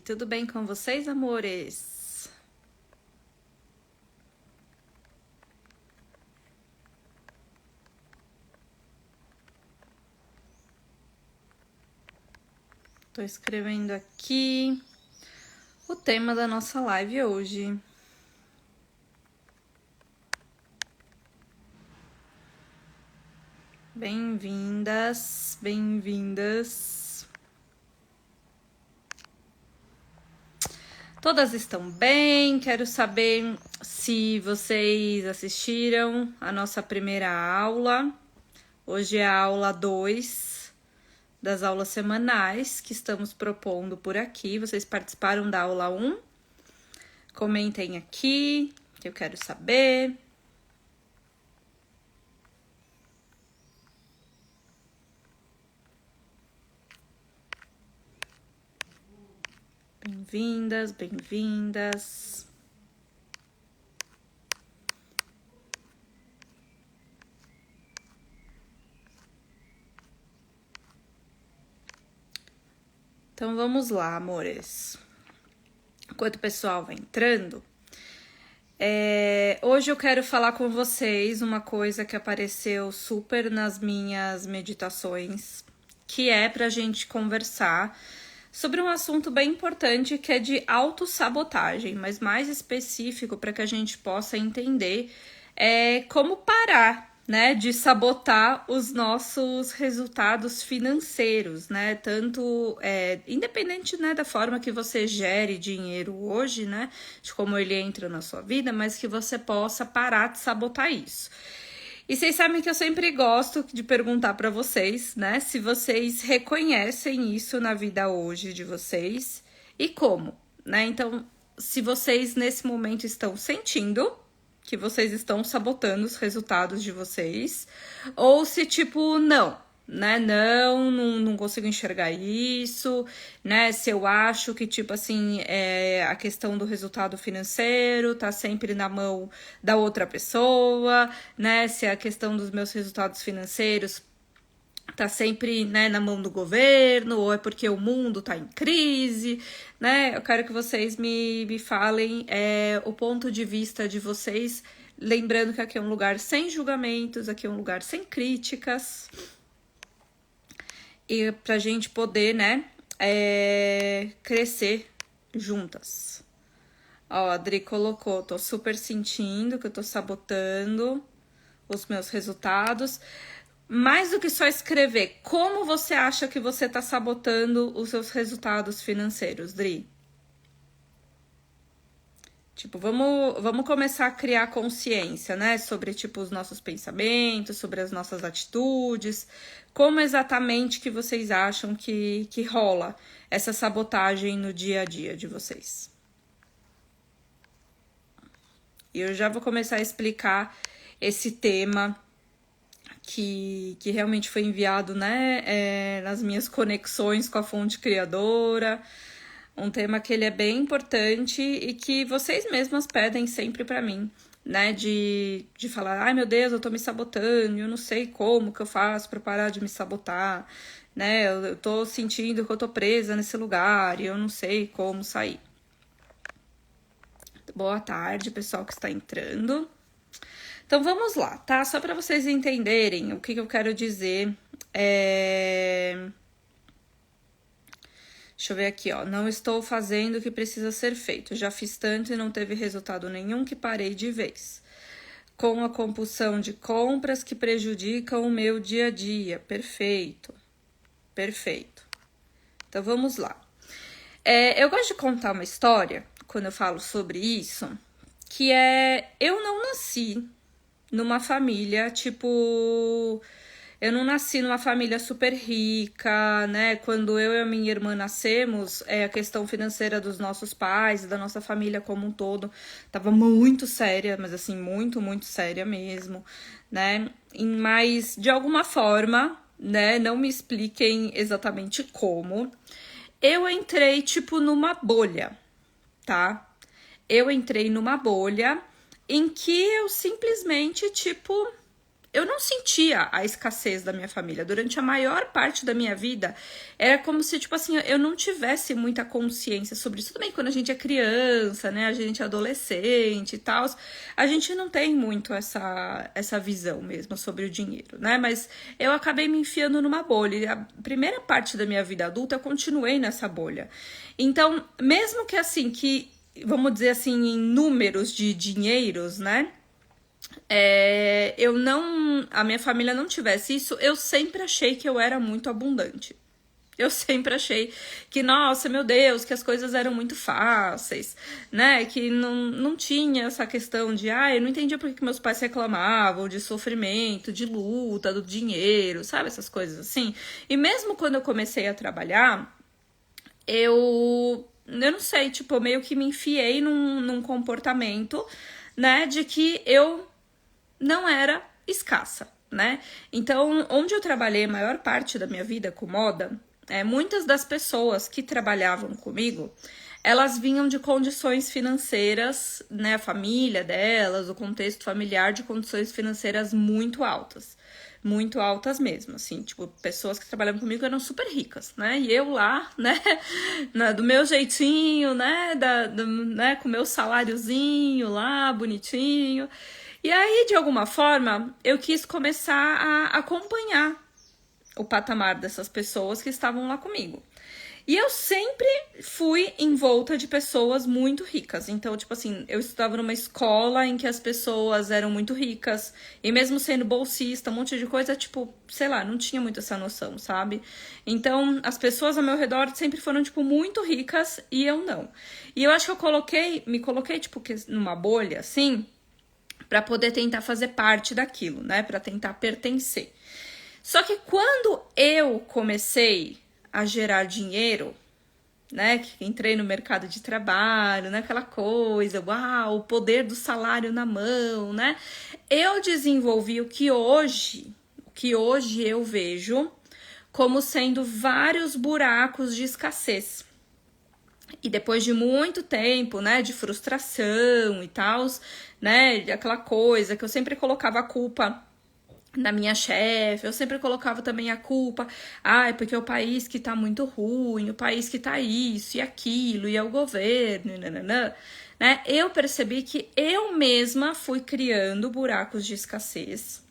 tudo bem com vocês, amores? Tô escrevendo aqui o tema da nossa live hoje. Bem-vindas, bem-vindas. Todas estão bem? Quero saber se vocês assistiram a nossa primeira aula. Hoje é a aula 2 das aulas semanais que estamos propondo por aqui. Vocês participaram da aula 1? Comentem aqui, que eu quero saber. Bem-vindas, bem-vindas. Então vamos lá, amores. Enquanto o pessoal vai entrando, hoje eu quero falar com vocês uma coisa que apareceu super nas minhas meditações, que é pra gente conversar sobre um assunto bem importante que é de autossabotagem, mas mais específico para que a gente possa entender como parar, né, de sabotar os nossos resultados financeiros, né, tanto independente, né, da forma que você gere dinheiro hoje, né, de como ele entra na sua vida, mas que você possa parar de sabotar isso. E vocês sabem que eu sempre gosto de perguntar para vocês, né, se vocês reconhecem isso na vida hoje de vocês e como, né? Então, se vocês nesse momento estão sentindo que vocês estão sabotando os resultados de vocês, ou se tipo, não, né, não consigo enxergar isso, né, se eu acho que, tipo assim, a questão do resultado financeiro tá sempre na mão da outra pessoa, né, se a questão dos meus resultados financeiros tá sempre, né, na mão do governo, ou é porque o mundo tá em crise, né, eu quero que vocês me falem o ponto de vista de vocês, lembrando que aqui é um lugar sem julgamentos, aqui é um lugar sem críticas, e pra gente poder, né, crescer juntas. Ó, a Adri colocou, tô super sentindo que eu tô sabotando os meus resultados. Mais do que só escrever, como você acha que você tá sabotando os seus resultados financeiros, Dri? Tipo, vamos começar a criar consciência, né? Sobre, tipo, os nossos pensamentos, sobre as nossas atitudes. Como exatamente que vocês acham que rola essa sabotagem no dia a dia de vocês? E eu já vou começar a explicar esse tema que realmente foi enviado, né? Nas minhas conexões com a fonte criadora. Um tema que ele é bem importante e que vocês mesmas pedem sempre pra mim, né? De falar, ai meu Deus, eu tô me sabotando, eu não sei como que eu faço pra parar de me sabotar, né? Eu tô sentindo que eu tô presa nesse lugar e eu não sei como sair. Boa tarde, pessoal que está entrando. Então vamos lá, tá? Só pra vocês entenderem o que eu quero dizer. Deixa eu ver aqui, ó. Não estou fazendo o que precisa ser feito. Já fiz tanto e não teve resultado nenhum que parei de vez. Com a compulsão de compras que prejudicam o meu dia a dia. Perfeito. Perfeito. Então, vamos lá. Eu gosto de contar uma história, quando eu falo sobre isso, que eu não nasci numa família, tipo... Eu não nasci numa família super rica, né? Quando eu e a minha irmã nascemos, a questão financeira dos nossos pais, da nossa família como um todo, tava muito séria, mas assim, muito, muito séria mesmo, né? Mas, de alguma forma, né? Não me expliquem exatamente como. Eu entrei, tipo, numa bolha, tá? Eu entrei numa bolha em que eu simplesmente, tipo... eu não sentia a escassez da minha família. Durante a maior parte da minha vida, era como se, tipo assim, eu não tivesse muita consciência sobre isso. Também quando a gente é criança, né, a gente é adolescente e tal, a gente não tem muito essa visão mesmo sobre o dinheiro, né? Mas eu acabei me enfiando numa bolha. E a primeira parte da minha vida adulta, eu continuei nessa bolha. Então, mesmo que assim, vamos dizer assim, em números de dinheiros, né? A minha família não tivesse isso, eu sempre achei que eu era muito abundante. Eu sempre achei que, nossa, meu Deus, que as coisas eram muito fáceis, né? Que não tinha essa questão de, eu não entendia por que meus pais reclamavam de sofrimento, de luta, do dinheiro, sabe? Essas coisas assim. E mesmo quando eu comecei a trabalhar, eu não sei, tipo, meio que me enfiei num comportamento, né? De que eu não era escassa, né? Então, onde eu trabalhei a maior parte da minha vida com moda, muitas das pessoas que trabalhavam comigo, elas vinham de condições financeiras, né? A família delas, o contexto familiar de condições financeiras muito altas. Muito altas mesmo, assim, tipo, pessoas que trabalhavam comigo eram super ricas, né? E eu lá, né, do meu jeitinho, né, né, com meu saláriozinho lá, bonitinho. E aí, de alguma forma, eu quis começar a acompanhar o patamar dessas pessoas que estavam lá comigo. E eu sempre fui envolta de pessoas muito ricas. Então, tipo assim, eu estudava numa escola em que as pessoas eram muito ricas. E mesmo sendo bolsista, um monte de coisa, tipo, sei lá, não tinha muito essa noção, sabe? Então, as pessoas ao meu redor sempre foram, tipo, muito ricas e eu não. E eu acho que me coloquei, tipo, numa bolha, assim, para poder tentar fazer parte daquilo, né? Para tentar pertencer. Só que quando eu comecei a gerar dinheiro, né, que entrei no mercado de trabalho, né, aquela coisa, uau, o poder do salário na mão, né, eu desenvolvi o que hoje eu vejo como sendo vários buracos de escassez. E depois de muito tempo, né, de frustração e tal, né, aquela coisa que eu sempre colocava a culpa na minha chefe, eu sempre colocava também a culpa, é porque é o país que tá muito ruim, o país que tá isso e aquilo, e é o governo, nananã, né? Eu percebi que eu mesma fui criando buracos de escassez.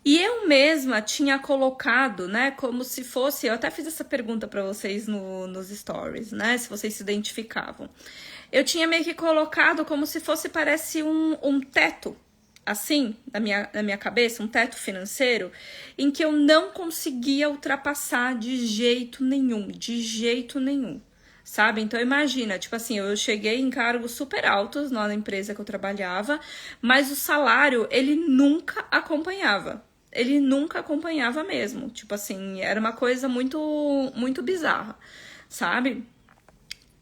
E eu mesma tinha colocado, né, como se fosse, eu até fiz essa pergunta para vocês nos stories, né, se vocês se identificavam. Eu tinha meio que colocado como se fosse, parece um teto, assim, na minha cabeça, um teto financeiro, em que eu não conseguia ultrapassar de jeito nenhum, sabe? Então imagina, tipo assim, eu cheguei em cargos super altos na empresa que eu trabalhava, mas o salário, ele nunca acompanhava. Ele nunca acompanhava mesmo, tipo assim, era uma coisa muito, muito bizarra, sabe?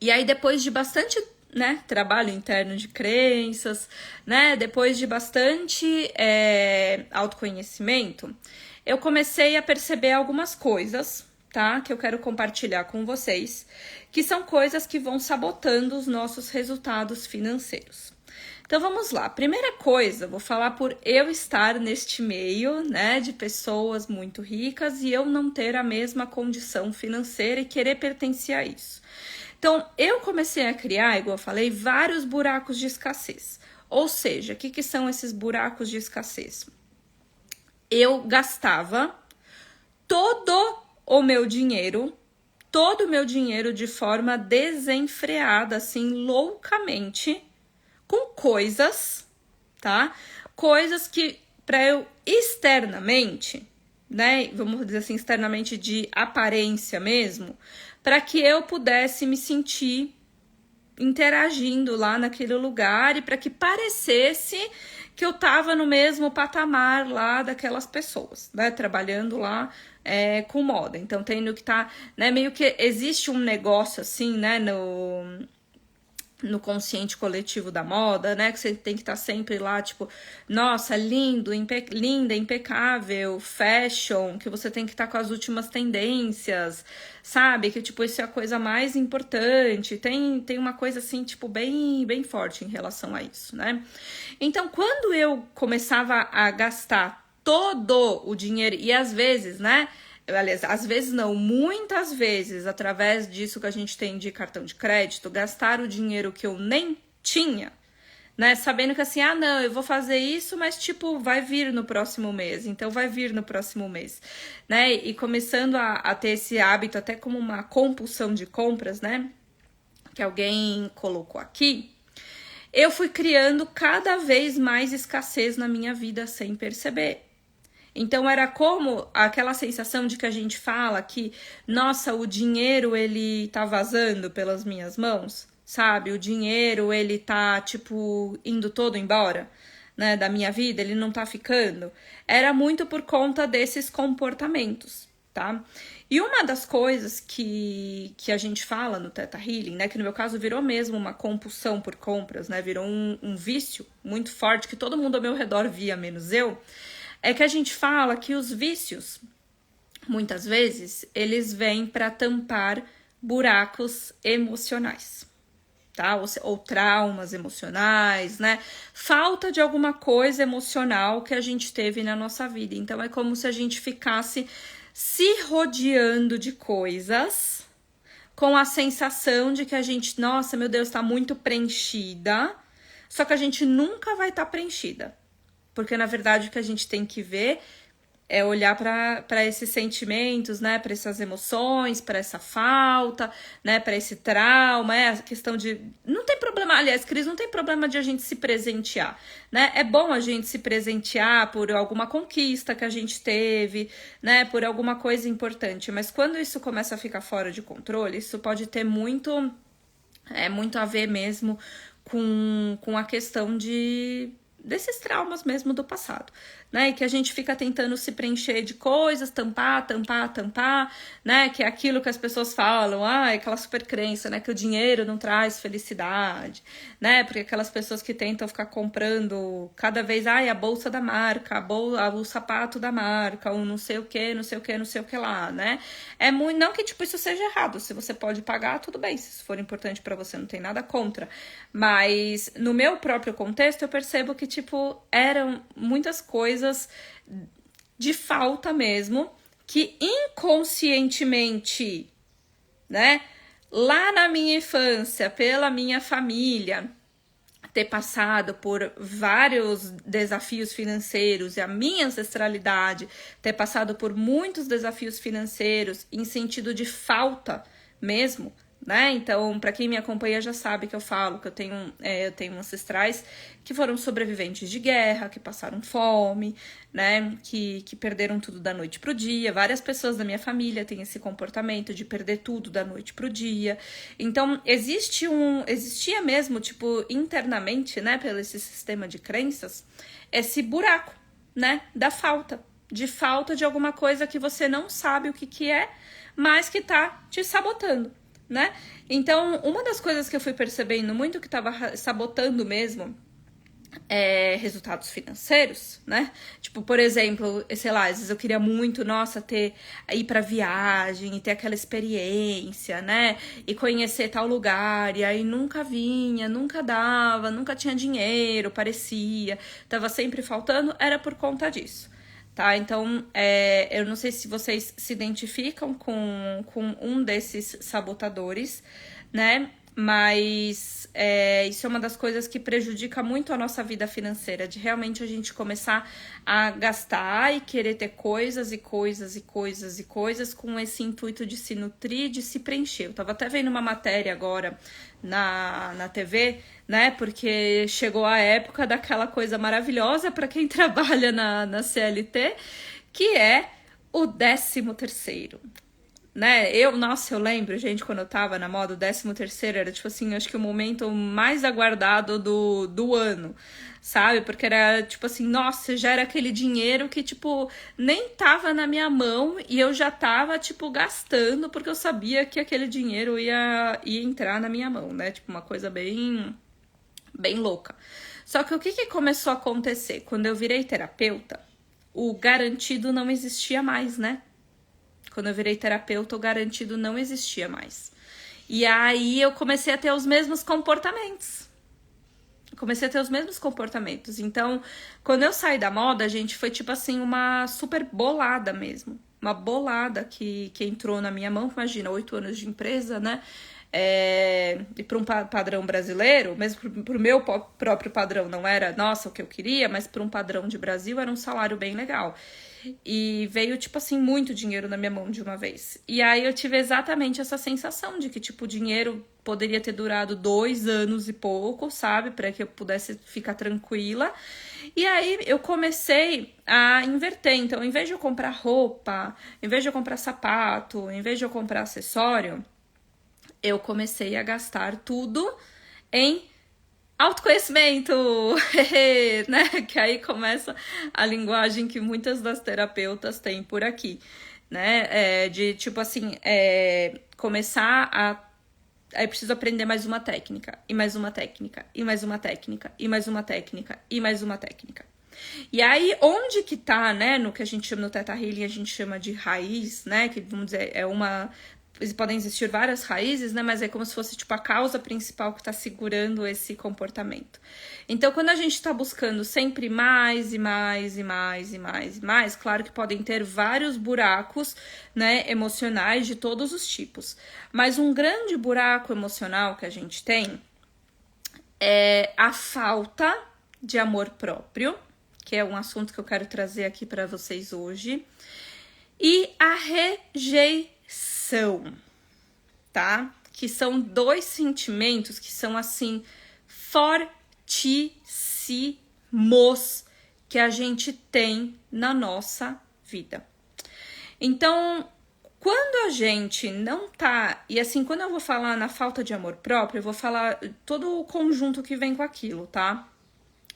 E aí depois de bastante, né, trabalho interno de crenças, né, depois de bastante autoconhecimento, eu comecei a perceber algumas coisas, tá, que eu quero compartilhar com vocês, que são coisas que vão sabotando os nossos resultados financeiros. Então vamos lá, primeira coisa, vou falar por eu estar neste meio, né, de pessoas muito ricas e eu não ter a mesma condição financeira e querer pertencer a isso. Então, eu comecei a criar, igual eu falei, vários buracos de escassez. Ou seja, o que são esses buracos de escassez? Eu gastava todo o meu dinheiro de forma desenfreada, assim, loucamente, com coisas, tá? Coisas que, para eu externamente, né, vamos dizer assim, externamente de aparência mesmo, para que eu pudesse me sentir interagindo lá naquele lugar e para que parecesse que eu tava no mesmo patamar lá daquelas pessoas, né, trabalhando lá com moda. Então, tendo que estar, né, meio que existe um negócio assim, né, no consciente coletivo da moda, né, que você tem que estar sempre lá, tipo, nossa, linda, impecável, fashion, que você tem que estar com as últimas tendências, sabe, que, tipo, isso é a coisa mais importante, tem uma coisa, assim, tipo, bem forte em relação a isso, né. Então, quando eu começava a gastar todo o dinheiro, e às vezes, né? Aliás, às vezes não, muitas vezes, através disso que a gente tem de cartão de crédito, gastar o dinheiro que eu nem tinha, né? Sabendo que assim, não, eu vou fazer isso, mas tipo, vai vir no próximo mês, então vai vir no próximo mês, né? E começando a ter esse hábito até como uma compulsão de compras, né? Que alguém colocou aqui, eu fui criando cada vez mais escassez na minha vida sem perceber. Então era como aquela sensação de que a gente fala que, nossa, o dinheiro ele tá vazando pelas minhas mãos, sabe? O dinheiro ele tá tipo indo todo embora, né, da minha vida, ele não tá ficando. Era muito por conta desses comportamentos, tá? E uma das coisas que a gente fala no Theta Healing, né, que no meu caso virou mesmo uma compulsão por compras, né, virou um vício muito forte que todo mundo ao meu redor via, menos eu, é que a gente fala que os vícios, muitas vezes, eles vêm para tampar buracos emocionais, tá? Ou traumas emocionais, né? Falta de alguma coisa emocional que a gente teve na nossa vida. Então, é como se a gente ficasse se rodeando de coisas com a sensação de que a gente, nossa, meu Deus, tá muito preenchida, só que a gente nunca vai estar preenchida. Porque, na verdade, o que a gente tem que ver é olhar para esses sentimentos, né? Para essas emoções, para essa falta, né? Para esse trauma, a questão de... Não tem problema, aliás, Cris, não tem problema de a gente se presentear, né? É bom a gente se presentear por alguma conquista que a gente teve, né? Por alguma coisa importante. Mas quando isso começa a ficar fora de controle, isso pode ter muito a ver mesmo com a questão desses traumas mesmo do passado, né? E que a gente fica tentando se preencher de coisas, tampar, né? Que é aquilo que as pessoas falam, aquela super crença, né? Que o dinheiro não traz felicidade, né? Porque aquelas pessoas que tentam ficar comprando cada vez, a bolsa da marca, o sapato da marca, ou não sei o que lá, né? É muito, não que tipo isso seja errado, se você pode pagar, tudo bem, se isso for importante para você, não tem nada contra, mas no meu próprio contexto eu percebo que tipo, eram muitas coisas de falta mesmo, que inconscientemente, né, lá na minha infância, pela minha família, ter passado por vários desafios financeiros e a minha ancestralidade ter passado por muitos desafios financeiros em sentido de falta mesmo, né? Então, para quem me acompanha já sabe que eu falo que eu tenho ancestrais que foram sobreviventes de guerra, que passaram fome, né? Que perderam tudo da noite pro dia. Várias pessoas da minha família têm esse comportamento de perder tudo da noite pro dia. Então, existia mesmo, tipo, internamente, né? Pelo esse sistema de crenças, esse buraco, né? Da falta. De falta de alguma coisa que você não sabe o que é, mas que tá te sabotando, né? Então, uma das coisas que eu fui percebendo muito que tava sabotando mesmo resultados financeiros, né? Tipo, por exemplo, sei lá, às vezes eu queria muito, nossa, ir pra viagem e ter aquela experiência, né? E conhecer tal lugar, e aí nunca vinha, nunca dava, nunca tinha dinheiro, parecia, tava sempre faltando, era por conta disso. Tá? Então, eu não sei se vocês se identificam com um desses sabotadores, né? Mas isso é uma das coisas que prejudica muito a nossa vida financeira, de realmente a gente começar a gastar e querer ter coisas e coisas e coisas e coisas com esse intuito de se nutrir, de se preencher. Eu tava até vendo uma matéria agora na TV, né? Porque chegou a época daquela coisa maravilhosa para quem trabalha na CLT, que é o 13º. Né? Eu lembro, gente, quando eu tava na moda, o 13º era, tipo assim, acho que o momento mais aguardado do ano, sabe? Porque era, tipo assim, nossa, já era aquele dinheiro que, tipo, nem tava na minha mão e eu já tava, tipo, gastando porque eu sabia que aquele dinheiro ia entrar na minha mão, né? Tipo, uma coisa bem louca. Só que o que começou a acontecer? Quando eu virei terapeuta, o garantido não existia mais, né? Quando eu virei terapeuta, o garantido não existia mais. E aí eu comecei a ter os mesmos comportamentos. Comecei a ter os mesmos comportamentos. Então, quando eu saí da moda, gente, foi tipo assim, uma super bolada mesmo. Uma bolada que entrou na minha mão. Imagina, 8 anos de empresa, né? E para um padrão brasileiro, mesmo para o meu próprio padrão, não era, nossa, o que eu queria, mas para um padrão de Brasil era um salário bem legal. E veio, tipo assim, muito dinheiro na minha mão de uma vez. E aí eu tive exatamente essa sensação de que, tipo, o dinheiro poderia ter durado 2 anos e pouco, sabe? Para que eu pudesse ficar tranquila. E aí eu comecei a inverter. Então, em vez de eu comprar roupa, em vez de eu comprar sapato, em vez de eu comprar acessório, eu comecei a gastar tudo em autoconhecimento, né? Que aí começa a linguagem que muitas das terapeutas têm por aqui, né? De tipo assim, começar a. Aí preciso aprender mais uma técnica, e mais uma técnica, e mais uma técnica, e mais uma técnica, e mais uma técnica. E aí, onde que tá, né? No que a gente chama no Theta Healing, a gente chama de raiz, né? Que vamos dizer, é uma. Podem existir várias raízes, né? Mas é como se fosse tipo a causa principal que está segurando esse comportamento. Então, quando a gente está buscando sempre mais e mais e mais e mais e mais, claro que podem ter vários buracos, né, emocionais de todos os tipos. Mas um grande buraco emocional que a gente tem é a falta de amor próprio, que é um assunto que eu quero trazer aqui para vocês hoje, e a rejeição, tá? Que são 2 sentimentos que são, assim, fortíssimos que a gente tem na nossa vida. Então, quando a gente não tá... E assim, quando eu vou falar na falta de amor próprio, eu vou falar todo o conjunto que vem com aquilo, tá?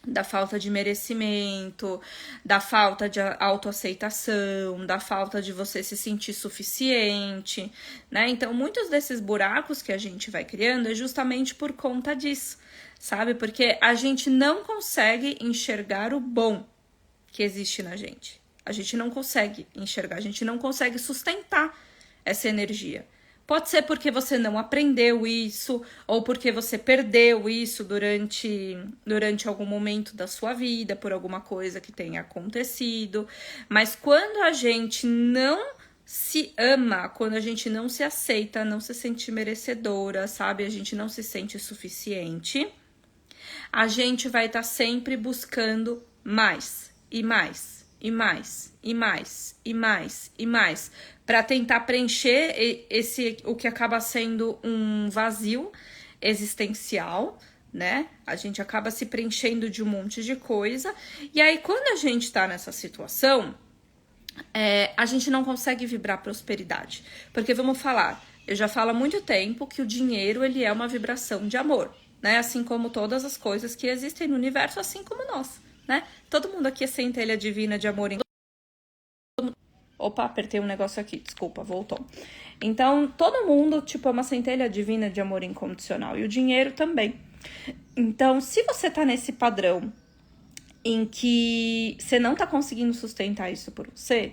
Da falta de merecimento, da falta de autoaceitação, da falta de você se sentir suficiente, né? Então, muitos desses buracos que a gente vai criando é justamente por conta disso, sabe? Porque a gente não consegue enxergar o bom que existe na gente. A gente não consegue enxergar, a gente não consegue sustentar essa energia. Pode ser porque você não aprendeu isso, ou porque você perdeu isso durante algum momento da sua vida, por alguma coisa que tenha acontecido. Mas quando a gente não se ama, quando a gente não se aceita, não se sente merecedora, sabe? A gente não se sente suficiente, a gente vai estar sempre buscando mais e mais e mais e mais e mais e mais para tentar preencher o que acaba sendo um vazio existencial, né? A gente acaba se preenchendo de um monte de coisa, e aí quando a gente tá nessa situação, a gente não consegue vibrar prosperidade, porque vamos falar, eu já falo há muito tempo que o dinheiro, ele é uma vibração de amor, né? Assim como todas as coisas que existem no universo, assim como nós, né? Todo mundo aqui é centelha divina de amor. Opa, apertei um negócio aqui, desculpa, voltou. Então, todo mundo, tipo, é uma centelha divina de amor incondicional. E o dinheiro também. Então, se você tá nesse padrão em que você não tá conseguindo sustentar isso por você,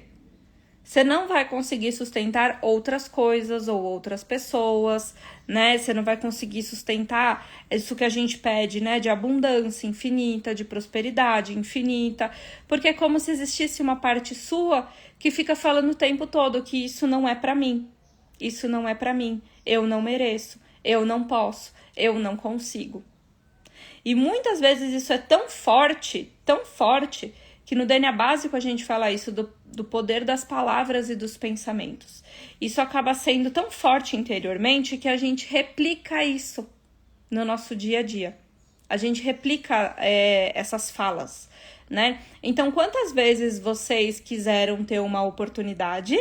você não vai conseguir sustentar outras coisas ou outras pessoas, né? Você não vai conseguir sustentar isso que a gente pede, né? De abundância infinita, de prosperidade infinita, porque é como se existisse uma parte sua que fica falando o tempo todo que isso não é pra mim, isso não é pra mim, eu não mereço, eu não posso, eu não consigo. E muitas vezes isso é tão forte, que no DNA básico a gente fala isso do poder das palavras e dos pensamentos. Isso acaba sendo tão forte interiormente que a gente replica isso no nosso dia a dia. A gente replica essas falas, né? Então, quantas vezes vocês quiseram ter uma oportunidade,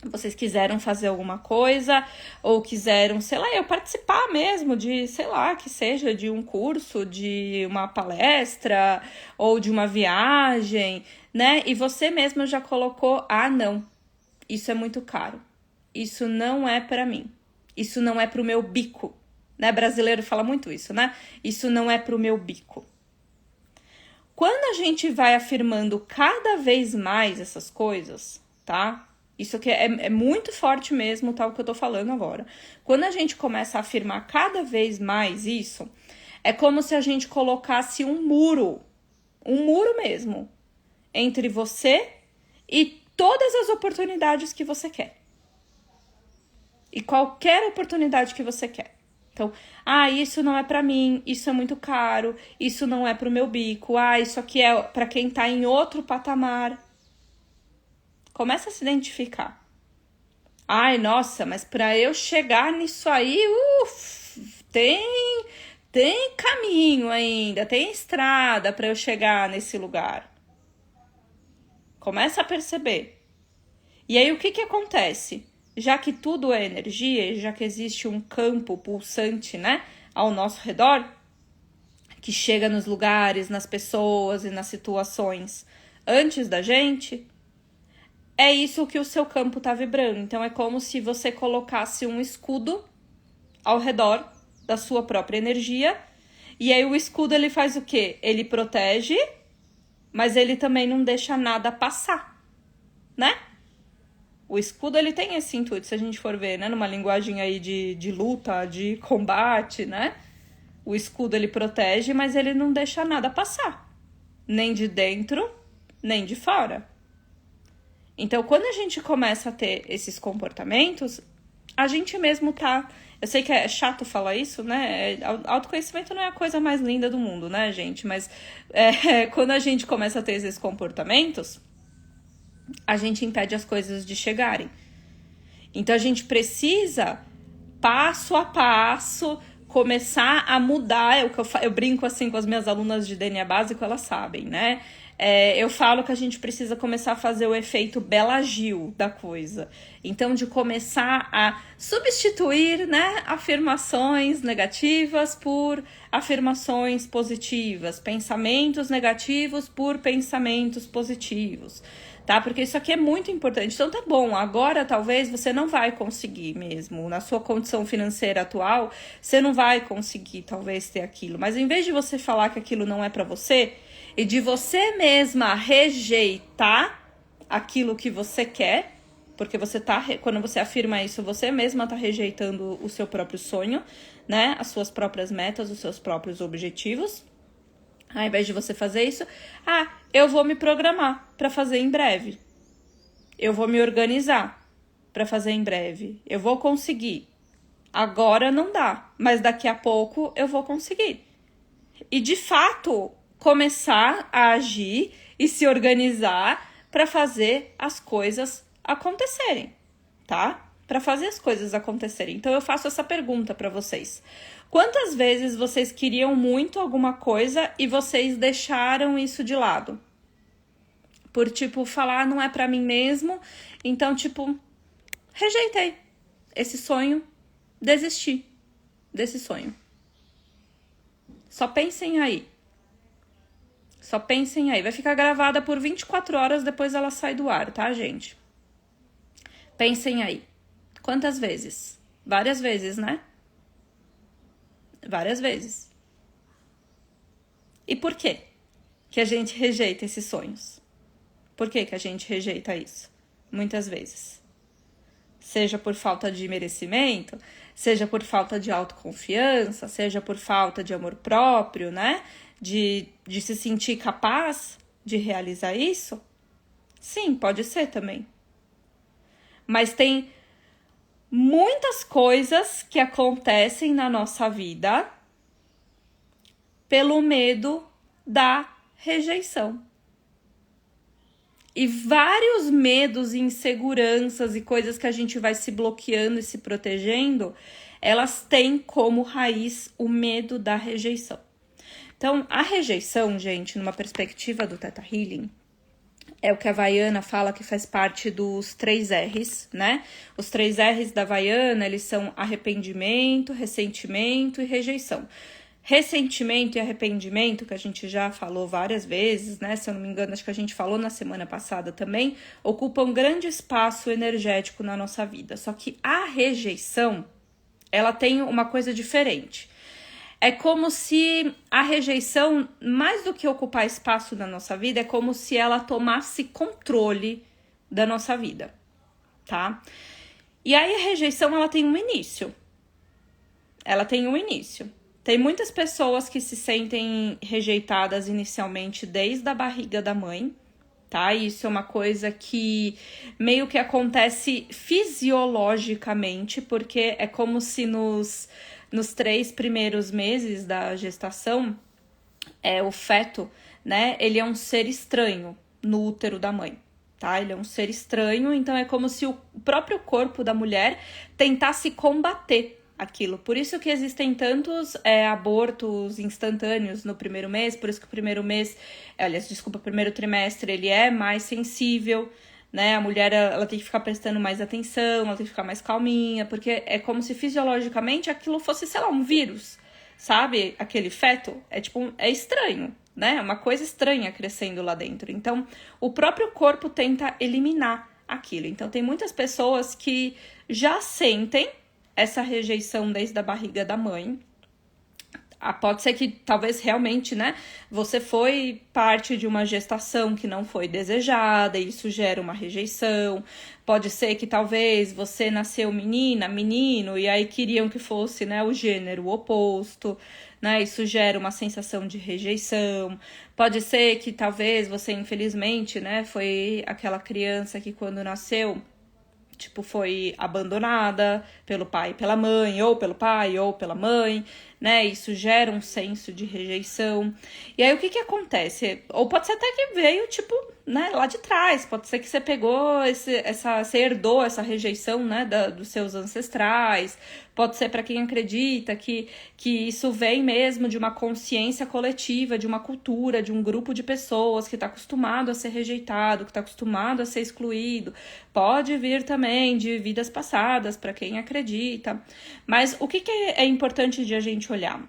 vocês quiseram fazer alguma coisa, ou quiseram, sei lá, eu participar mesmo de, sei lá, que seja de um curso, de uma palestra, ou de uma viagem, né? E você mesmo já colocou, não, isso é muito caro, isso não é pra mim, isso não é pro meu bico, né? Brasileiro fala muito isso, né? Isso não é pro meu bico. Quando a gente vai afirmando cada vez mais essas coisas, tá? Isso aqui é muito forte mesmo, tá? O que eu tô falando agora. Quando a gente começa a afirmar cada vez mais isso, É como se a gente colocasse um muro mesmo, entre você e todas as oportunidades que você quer. E qualquer oportunidade que você quer. Então, isso não é pra mim, isso é muito caro, isso não é pro meu bico, isso aqui é pra quem tá em outro patamar. Começa a se identificar. Nossa, mas pra eu chegar nisso aí, tem caminho ainda, tem estrada pra eu chegar nesse lugar. Começa a perceber. E aí, o que acontece? Já que tudo é energia, já que existe um campo pulsante, né, ao nosso redor, que chega nos lugares, nas pessoas e nas situações antes da gente, é isso que o seu campo tá vibrando. Então, é como se você colocasse um escudo ao redor da sua própria energia. E aí, o escudo, ele faz o quê? Ele protege, mas ele também não deixa nada passar, né? O escudo, ele tem esse intuito, se a gente for ver, né? Numa linguagem aí de luta, de combate, né? O escudo, ele protege, mas ele não deixa nada passar. Nem de dentro, nem de fora. Então, quando a gente começa a ter esses comportamentos, a gente mesmo tá... Eu sei que é chato falar isso, né? Autoconhecimento não é a coisa mais linda do mundo, né, gente? Mas quando a gente começa a ter esses comportamentos, a gente impede as coisas de chegarem. Então, a gente precisa, passo a passo, começar a mudar. É o que eu brinco assim com as minhas alunas de DNA básico, elas sabem, né? Eu falo que a gente precisa começar a fazer o efeito Bela Gil da coisa. Então, de começar a substituir, né, afirmações negativas por afirmações positivas, pensamentos negativos por pensamentos positivos, tá? Porque isso aqui é muito importante. Então, tá bom, agora talvez você não vai conseguir mesmo. Na sua condição financeira atual, você não vai conseguir talvez ter aquilo. Mas em vez de você falar que aquilo não é pra você, e de você mesma rejeitar aquilo que você quer, porque você tá, quando você afirma isso, você mesma tá rejeitando o seu próprio sonho, né? As suas próprias metas, os seus próprios objetivos. Ao invés de você fazer isso, eu vou me programar para fazer em breve. Eu vou me organizar para fazer em breve. Eu vou conseguir. Agora não dá, mas daqui a pouco eu vou conseguir. E de fato, começar a agir e se organizar para fazer as coisas acontecerem, tá? Para fazer as coisas acontecerem. Então eu faço essa pergunta para vocês. Quantas vezes vocês queriam muito alguma coisa e vocês deixaram isso de lado? Por, falar, não é pra mim mesmo. Então, rejeitei esse sonho, desisti desse sonho. Só pensem aí. Só pensem aí. Vai ficar gravada por 24 horas, depois ela sai do ar, tá, gente? Pensem aí. Quantas vezes? Várias vezes, né? Várias vezes. E por quê que a gente rejeita esses sonhos? Por que a gente rejeita isso? Muitas vezes. Seja por falta de merecimento, seja por falta de autoconfiança, seja por falta de amor próprio, né? De se sentir capaz de realizar isso. Sim, pode ser também. Mas tem muitas coisas que acontecem na nossa vida pelo medo da rejeição. E vários medos e inseguranças e coisas que a gente vai se bloqueando e se protegendo, elas têm como raiz o medo da rejeição. Então, a rejeição, gente, numa perspectiva do Theta Healing, é o que a Vaiana fala que faz parte dos 3 R's, né? Os 3 R's da Vaiana, eles são arrependimento, ressentimento e rejeição. Ressentimento e arrependimento, que a gente já falou várias vezes, né? Se eu não me engano, acho que a gente falou na semana passada também, ocupam grande espaço energético na nossa vida. Só que a rejeição, ela tem uma coisa diferente. É como se a rejeição, mais do que ocupar espaço na nossa vida, é como se ela tomasse controle da nossa vida, tá? E aí a rejeição, ela tem um início. Ela tem um início. Tem muitas pessoas que se sentem rejeitadas inicialmente desde a barriga da mãe, tá? Isso é uma coisa que meio que acontece fisiologicamente, porque é como se nos 3 primeiros meses da gestação, o feto, né, ele é um ser estranho no útero da mãe, tá? Ele é um ser estranho, então é como se o próprio corpo da mulher tentasse combater aquilo. Por isso que existem tantos abortos instantâneos no primeiro mês, por isso que o primeiro mês, o primeiro trimestre, ele é mais sensível, né? A mulher, ela tem que ficar prestando mais atenção, ela tem que ficar mais calminha, porque é como se fisiologicamente aquilo fosse, sei lá, um vírus, sabe? Aquele feto é estranho, né? É uma coisa estranha crescendo lá dentro. Então, o próprio corpo tenta eliminar aquilo. Então, tem muitas pessoas que já sentem essa rejeição desde a barriga da mãe. Pode ser que talvez realmente, né, você foi parte de uma gestação que não foi desejada, e isso gera uma rejeição. Pode ser que talvez você nasceu menina, menino, e aí queriam que fosse, né, o gênero oposto, né, isso gera uma sensação de rejeição. Pode ser que talvez você, infelizmente, né, foi aquela criança que quando nasceu, foi abandonada pelo pai e pela mãe, ou pelo pai ou pela mãe, né? Isso gera um senso de rejeição. E aí, o que acontece? Ou pode ser até que veio, né, lá de trás. Pode ser que você pegou você herdou essa rejeição, né, dos seus ancestrais. Pode ser para quem acredita que isso vem mesmo de uma consciência coletiva, de uma cultura, de um grupo de pessoas que está acostumado a ser rejeitado, que está acostumado a ser excluído. Pode vir também de vidas passadas, para quem acredita. Mas o que é importante de a gente olhar?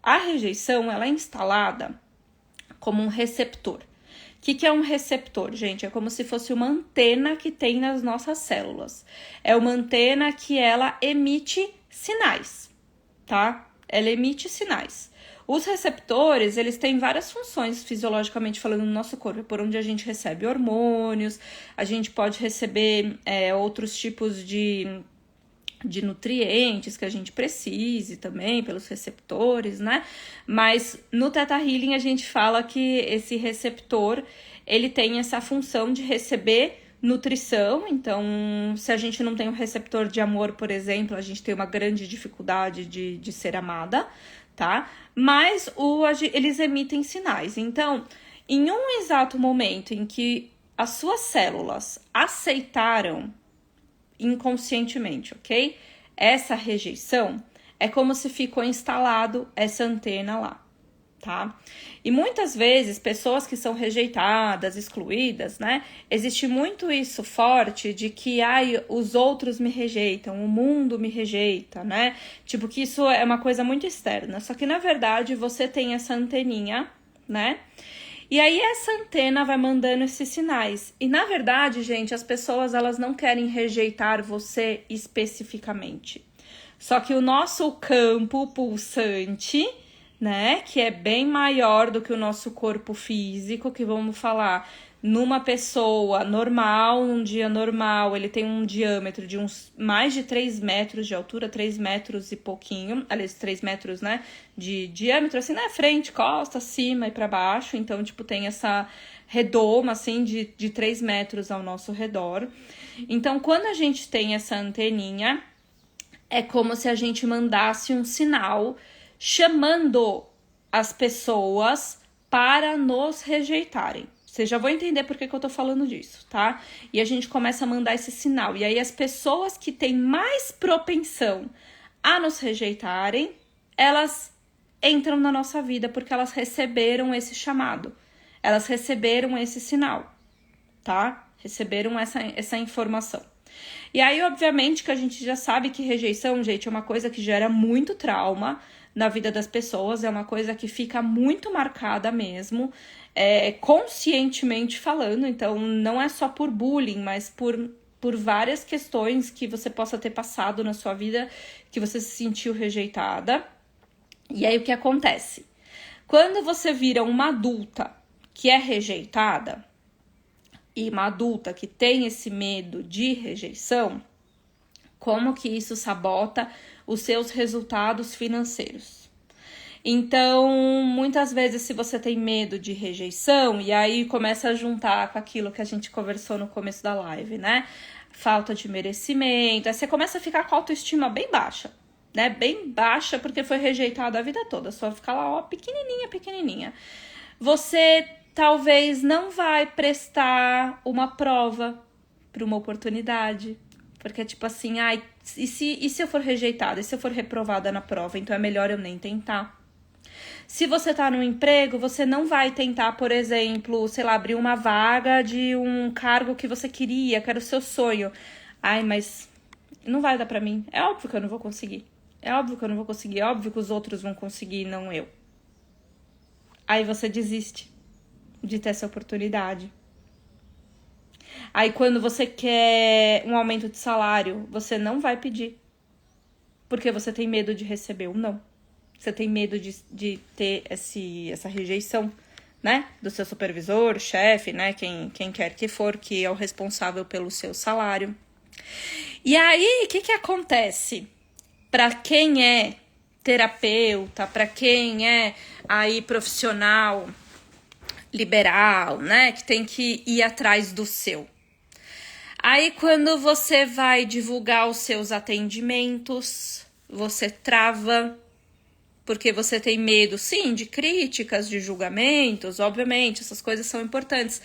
A rejeição, ela é instalada como um receptor. O que é um receptor, gente? É como se fosse uma antena que tem nas nossas células. É uma antena que ela emite sinais, tá? Ela emite sinais. Os receptores, eles têm várias funções fisiologicamente falando no nosso corpo, por onde a gente recebe hormônios, a gente pode receber outros tipos de nutrientes que a gente precise também pelos receptores, né? Mas no Theta Healing a gente fala que esse receptor, ele tem essa função de receber nutrição. Então, se a gente não tem um receptor de amor, por exemplo, a gente tem uma grande dificuldade de ser amada, tá? Mas eles emitem sinais. Então, em um exato momento em que as suas células aceitaram inconscientemente, ok? Essa rejeição é como se ficou instalado essa antena lá, tá? E muitas vezes, pessoas que são rejeitadas, excluídas, né? Existe muito isso forte de que, os outros me rejeitam, o mundo me rejeita, né? Que isso é uma coisa muito externa. Só que, na verdade, você tem essa anteninha, né? E aí essa antena vai mandando esses sinais. E na verdade, gente, as pessoas elas não querem rejeitar você especificamente. Só que o nosso campo pulsante, né, que é bem maior do que o nosso corpo físico, que vamos falar, numa pessoa normal, num dia normal, ele tem um diâmetro de mais de 3 metros de altura, 3 metros e pouquinho, aliás, 3 metros, né, de diâmetro, assim, né, frente, costa, cima e para baixo, então, tem essa redoma, assim, de 3 metros ao nosso redor. Então, quando a gente tem essa anteninha, é como se a gente mandasse um sinal chamando as pessoas para nos rejeitarem. Vocês já vão entender por que eu tô falando disso, tá? E a gente começa a mandar esse sinal. E aí as pessoas que têm mais propensão a nos rejeitarem, elas entram na nossa vida porque elas receberam esse chamado. Elas receberam esse sinal, tá? Receberam essa informação. E aí, obviamente, que a gente já sabe que rejeição, gente, é uma coisa que gera muito trauma na vida das pessoas, é uma coisa que fica muito marcada mesmo, conscientemente falando. Então, não é só por bullying, mas por várias questões que você possa ter passado na sua vida, que você se sentiu rejeitada. E aí, o que acontece? Quando você vira uma adulta que é rejeitada, e uma adulta que tem esse medo de rejeição, como que isso sabota os seus resultados financeiros? Então, muitas vezes, se você tem medo de rejeição, e aí começa a juntar com aquilo que a gente conversou no começo da live, né? Falta de merecimento, aí você começa a ficar com a autoestima bem baixa, né? Bem baixa porque foi rejeitado a vida toda, só ficar lá, ó, pequenininha, pequenininha. Você talvez não vai prestar uma prova para uma oportunidade, porque tipo assim, ai, e se eu for rejeitada, e se eu for reprovada na prova, então é melhor eu nem tentar. Se você tá no emprego, você não vai tentar, por exemplo, sei lá, abrir uma vaga de um cargo que você queria, que era o seu sonho. Ai, mas não vai dar pra mim. É óbvio que eu não vou conseguir. É óbvio que eu não vou conseguir. É óbvio que os outros vão conseguir, não eu. Aí você desiste de ter essa oportunidade. Aí quando você quer um aumento de salário, você não vai pedir. Porque você tem medo de receber ou não. Você tem medo de ter essa rejeição, né? Do seu supervisor, chefe, né? Quem quer que for, que é o responsável pelo seu salário. E aí, o que acontece? Para quem é terapeuta, para quem é aí profissional liberal, né? Que tem que ir atrás do seu. Aí, quando você vai divulgar os seus atendimentos, você trava, porque você tem medo, sim, de críticas, de julgamentos, obviamente, essas coisas são importantes,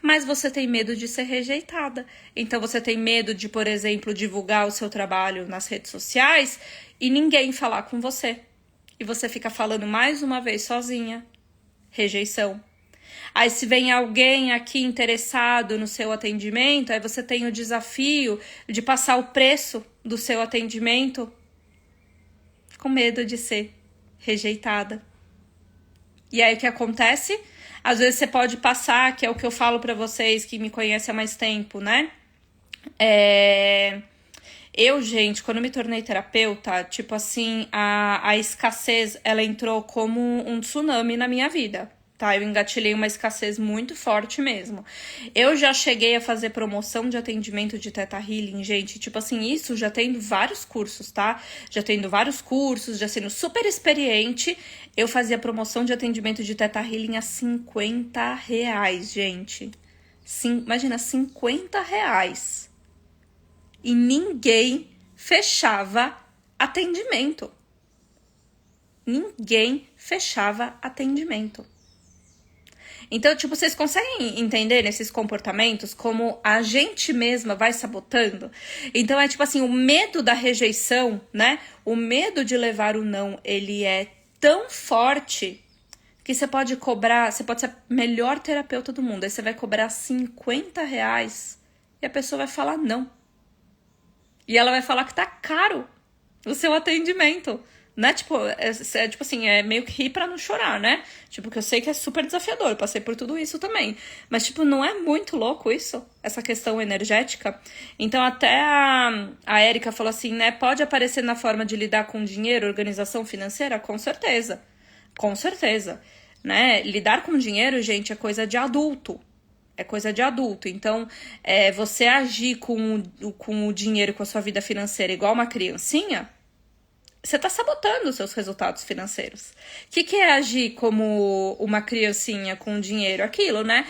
mas você tem medo de ser rejeitada. Então, você tem medo de, por exemplo, divulgar o seu trabalho nas redes sociais e ninguém falar com você. E você fica falando mais uma vez sozinha. Rejeição. Aí, se vem alguém aqui interessado no seu atendimento, aí você tem o desafio de passar o preço do seu atendimento com medo de ser rejeitada. E aí o que acontece? Às vezes você pode passar, que é o que eu falo pra vocês que me conhecem há mais tempo, né? Eu, gente, quando me tornei terapeuta, tipo assim, a escassez, ela entrou como um tsunami na minha vida, tá? Eu engatilhei uma escassez muito forte mesmo. Eu já cheguei a fazer promoção de atendimento de Theta Healing, gente, tipo assim, isso já tendo vários cursos, tá? Já tendo vários cursos, já sendo super experiente, eu fazia promoção de atendimento de Theta Healing a R$50, gente. Imagina, R$50. E ninguém fechava atendimento. Ninguém fechava atendimento. Então, tipo, vocês conseguem entender nesses comportamentos como a gente mesma vai sabotando? Então, é tipo assim, o medo da rejeição, né? O medo de levar o não, ele é tão forte que você pode cobrar, você pode ser a melhor terapeuta do mundo, aí você vai cobrar R$50 e a pessoa vai falar não. E ela vai falar que tá caro o seu atendimento. Né? Tipo, tipo assim, é meio que rir pra não chorar, né? Tipo, que eu sei que é super desafiador, eu passei por tudo isso também. Mas, tipo, não é muito louco isso? Essa questão energética? Então, até a Érica falou assim, né? Pode aparecer na forma de lidar com dinheiro, organização financeira? Com certeza. Com certeza. Né? Lidar com dinheiro, gente, é coisa de adulto. É coisa de adulto. Então, você agir com o dinheiro, com a sua vida financeira igual uma criancinha, você tá sabotando os seus resultados financeiros. O que é agir como uma criancinha com dinheiro? Aquilo, né?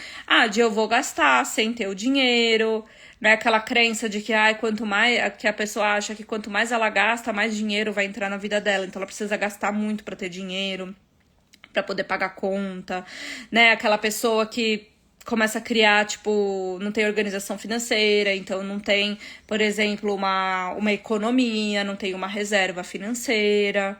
De eu vou gastar sem ter o dinheiro, né? Aquela crença de que, quanto mais, que a pessoa acha que quanto mais ela gasta, mais dinheiro vai entrar na vida dela. Então ela precisa gastar muito pra ter dinheiro, pra poder pagar conta, né? Aquela pessoa que começa a criar, tipo, não tem organização financeira, então não tem, por exemplo, uma economia, não tem uma reserva financeira,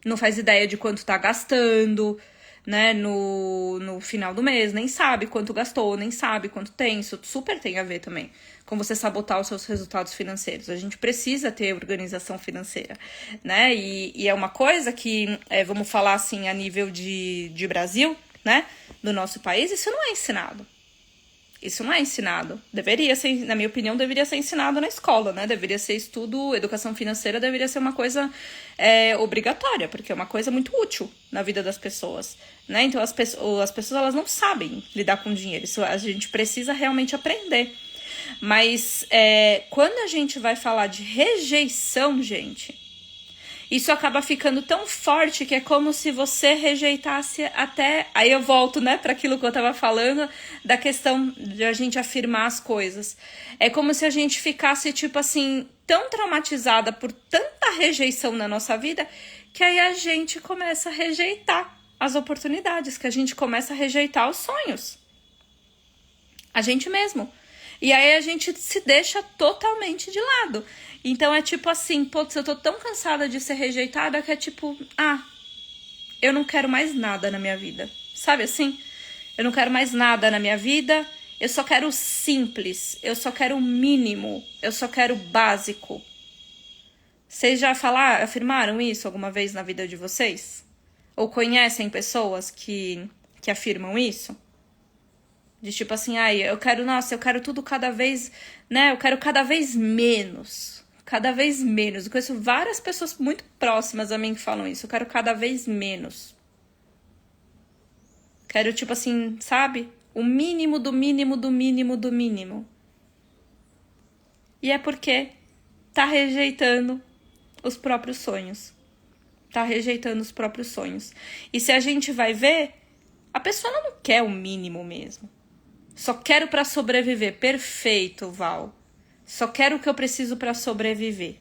não faz ideia de quanto tá gastando, né, no final do mês, nem sabe quanto gastou, nem sabe quanto tem, isso super tem a ver também com você sabotar os seus resultados financeiros. A gente precisa ter organização financeira, né, e é uma coisa que, vamos falar assim, a nível de Brasil, né, do nosso país, isso não é ensinado. Isso não é ensinado. Deveria ser, na minha opinião, deveria ser ensinado na escola, né? Deveria ser estudo, educação financeira deveria ser uma coisa obrigatória, porque é uma coisa muito útil na vida das pessoas, né? Então as pessoas elas não sabem lidar com dinheiro. Isso a gente precisa realmente aprender. Mas quando a gente vai falar de rejeição, gente, isso acaba ficando tão forte que é como se você rejeitasse até... Aí eu volto, né, para aquilo que eu tava falando, da questão de a gente afirmar as coisas. É como se a gente ficasse, tipo assim, tão traumatizada por tanta rejeição na nossa vida, que aí a gente começa a rejeitar as oportunidades, que a gente começa a rejeitar os sonhos. A gente mesmo. E aí a gente se deixa totalmente de lado. Então é tipo assim, putz, eu tô tão cansada de ser rejeitada que é tipo, eu não quero mais nada na minha vida. Sabe assim? Eu não quero mais nada na minha vida, eu só quero o simples, eu só quero o mínimo, eu só quero o básico. Vocês já afirmaram isso alguma vez na vida de vocês? Ou conhecem pessoas que afirmam isso? De tipo assim, eu quero tudo cada vez, né? Eu quero cada vez menos. Cada vez menos. Eu conheço várias pessoas muito próximas a mim que falam isso. Eu quero cada vez menos. Quero, tipo assim, sabe? O mínimo do mínimo do mínimo do mínimo. E é porque tá rejeitando os próprios sonhos. Tá rejeitando os próprios sonhos. E se a gente vai ver, a pessoa não quer o mínimo mesmo. Só quero pra sobreviver. Perfeito, Val. Só quero o que eu preciso pra sobreviver.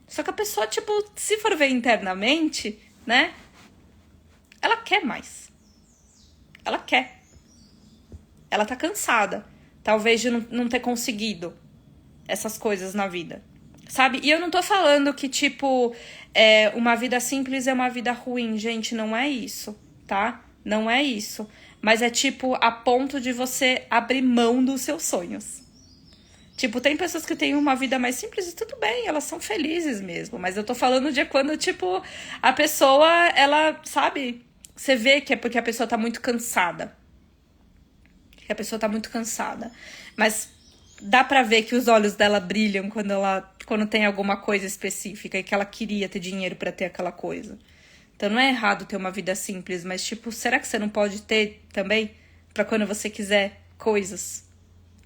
Só que a pessoa, tipo, se for ver internamente, né? Ela quer mais. Ela quer. Ela tá cansada. Talvez de não ter conseguido essas coisas na vida. Sabe? E eu não tô falando que, tipo, uma vida simples é uma vida ruim. Gente, não é isso, tá? Não é isso. Mas é tipo a ponto de você abrir mão dos seus sonhos. Tipo, tem pessoas que têm uma vida mais simples e tudo bem, elas são felizes mesmo. Mas eu tô falando de quando, tipo, a pessoa, ela, sabe? Você vê que é porque a pessoa tá muito cansada. Que a pessoa tá muito cansada. Mas dá pra ver que os olhos dela brilham quando tem alguma coisa específica e que ela queria ter dinheiro pra ter aquela coisa. Então não é errado ter uma vida simples, mas tipo, será que você não pode ter também pra quando você quiser coisas?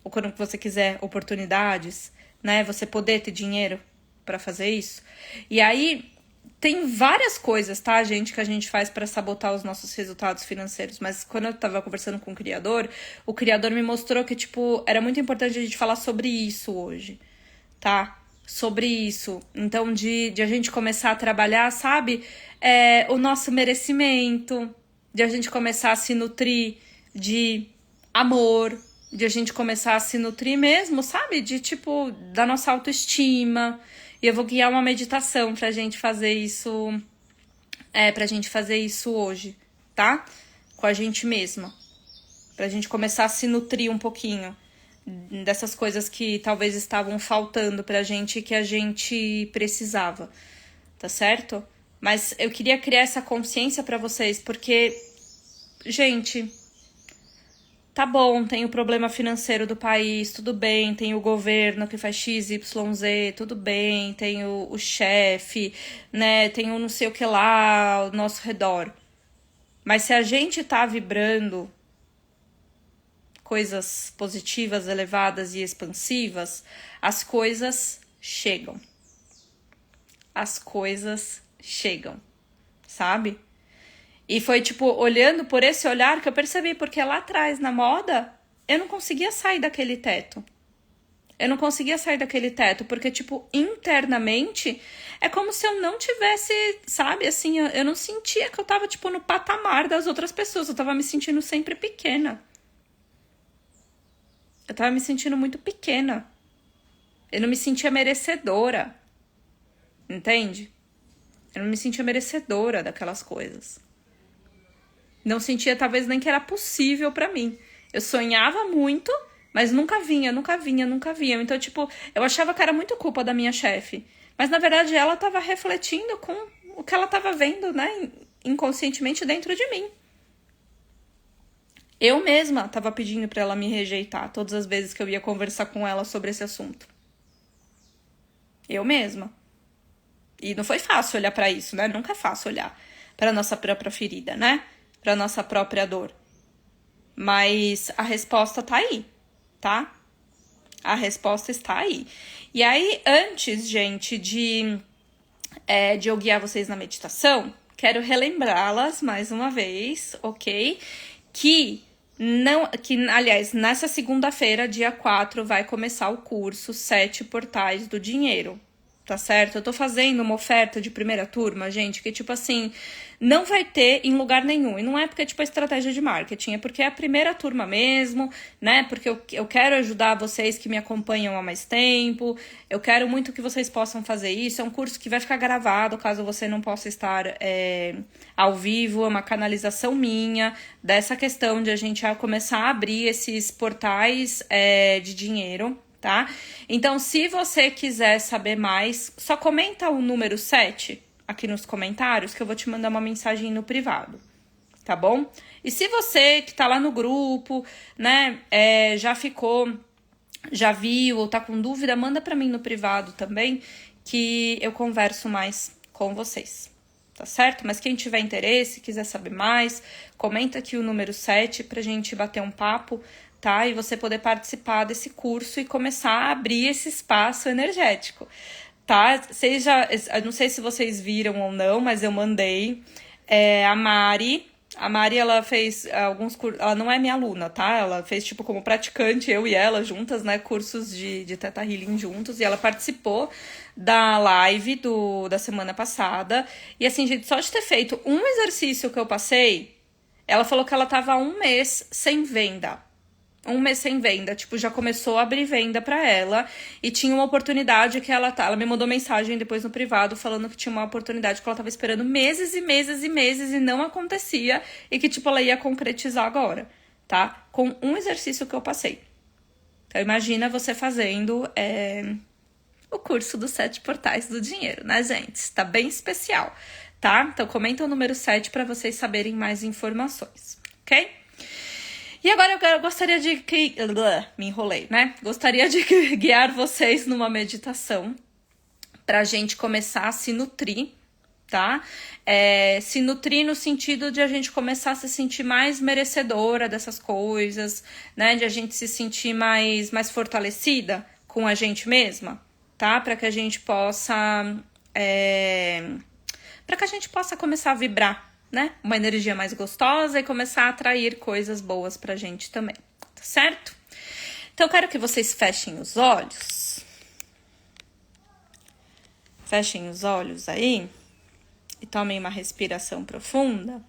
Ou quando você quiser oportunidades, né? Você poder ter dinheiro pra fazer isso? E aí tem várias coisas, tá, gente, que a gente faz pra sabotar os nossos resultados financeiros. Mas quando eu tava conversando com o criador me mostrou que, tipo, era muito importante a gente falar sobre isso hoje, tá? Sobre isso. Então, de a gente começar a trabalhar, sabe? O nosso merecimento, de a gente começar a se nutrir de amor, de a gente começar a se nutrir mesmo, sabe? De, tipo, da nossa autoestima. E eu vou guiar uma meditação pra gente fazer isso, pra gente fazer isso hoje, tá? Com a gente mesma. Pra gente começar a se nutrir um pouquinho dessas coisas que talvez estavam faltando pra gente, que a gente precisava, tá certo? Mas eu queria criar essa consciência pra vocês, porque, gente, tá bom, tem o problema financeiro do país, tudo bem, tem o governo que faz X, Y, Z, tudo bem, tem o chefe, né, tem o não sei o que lá ao nosso redor. Mas se a gente tá vibrando coisas positivas, elevadas e expansivas, as coisas chegam. As coisas chegam, sabe? E foi, tipo, olhando por esse olhar que eu percebi, porque lá atrás, na moda, eu não conseguia sair daquele teto. Eu não conseguia sair daquele teto, porque, tipo, internamente, é como se eu não tivesse, sabe, assim, eu não sentia que eu tava, tipo, no patamar das outras pessoas. Eu tava me sentindo sempre pequena. Eu tava me sentindo muito pequena. Eu não me sentia merecedora. Entende? Eu não me sentia merecedora daquelas coisas. Não sentia talvez nem que era possível pra mim. Eu sonhava muito, mas nunca vinha. Então, tipo, eu achava que era muito culpa da minha chefe. Mas, na verdade, ela tava refletindo com o que ela tava vendo, né? Inconscientemente dentro de mim. Eu mesma tava pedindo pra ela me rejeitar todas as vezes que eu ia conversar com ela sobre esse assunto. Eu mesma. E não foi fácil olhar pra isso, né? Nunca é fácil olhar pra nossa própria ferida, né? Pra nossa própria dor. Mas a resposta tá aí, tá? A resposta está aí. E aí, antes, gente, de de eu guiar vocês na meditação, quero relembrá-las mais uma vez, ok? Aliás, nessa segunda-feira, dia 4, vai começar o curso 7 Portais do Dinheiro, tá certo? Eu tô fazendo uma oferta de primeira turma, gente, que tipo assim, não vai ter em lugar nenhum. E não é porque é tipo a estratégia de marketing, é porque é a primeira turma mesmo, né? Porque eu quero ajudar vocês que me acompanham há mais tempo, eu quero muito que vocês possam fazer isso. É um curso que vai ficar gravado, caso você não possa estar ao vivo, é uma canalização minha dessa questão de a gente começar a abrir esses portais de dinheiro, tá? Então, se você quiser saber mais, só comenta o número 7 aqui nos comentários que eu vou te mandar uma mensagem no privado, tá bom? E se você que tá lá no grupo, né, já viu ou tá com dúvida, manda pra mim no privado também, que eu converso mais com vocês, tá certo? Mas quem tiver interesse, quiser saber mais, comenta aqui o número 7 pra gente bater um papo, tá? E você poder participar desse curso e começar a abrir esse espaço energético, tá? Eu não sei se vocês viram ou não, mas eu mandei a Mari. A Mari, ela fez alguns cursos, ela não é minha aluna, tá? Ela fez, tipo, como praticante, eu e ela juntas, né? Cursos de Theta Healing juntos. E ela participou da live da semana passada. E assim, gente, só de ter feito um exercício que eu passei, ela falou que ela tava 1 mês sem venda. 1 mês sem venda, tipo, já começou a abrir venda pra ela e tinha uma oportunidade que ela me mandou mensagem depois no privado falando que tinha uma oportunidade que ela tava esperando meses e meses e meses e não acontecia e que, tipo, ela ia concretizar agora, tá? Com um exercício que eu passei. Então, imagina você fazendo o curso dos 7 Portais do Dinheiro, né, gente? Tá bem especial, tá? Então, comenta o número 7 pra vocês saberem mais informações, ok? E agora eu gostaria de... Me enrolei, né? Gostaria de guiar vocês numa meditação pra gente começar a se nutrir, tá? Se nutrir no sentido de a gente começar a se sentir mais merecedora dessas coisas, né? De a gente se sentir mais fortalecida com a gente mesma, tá? Pra que a gente possa... Pra que a gente possa começar a vibrar, né? Uma energia mais gostosa e começar a atrair coisas boas pra gente também, tá certo? Então, eu quero que vocês fechem os olhos. Fechem os olhos aí e tomem uma respiração profunda.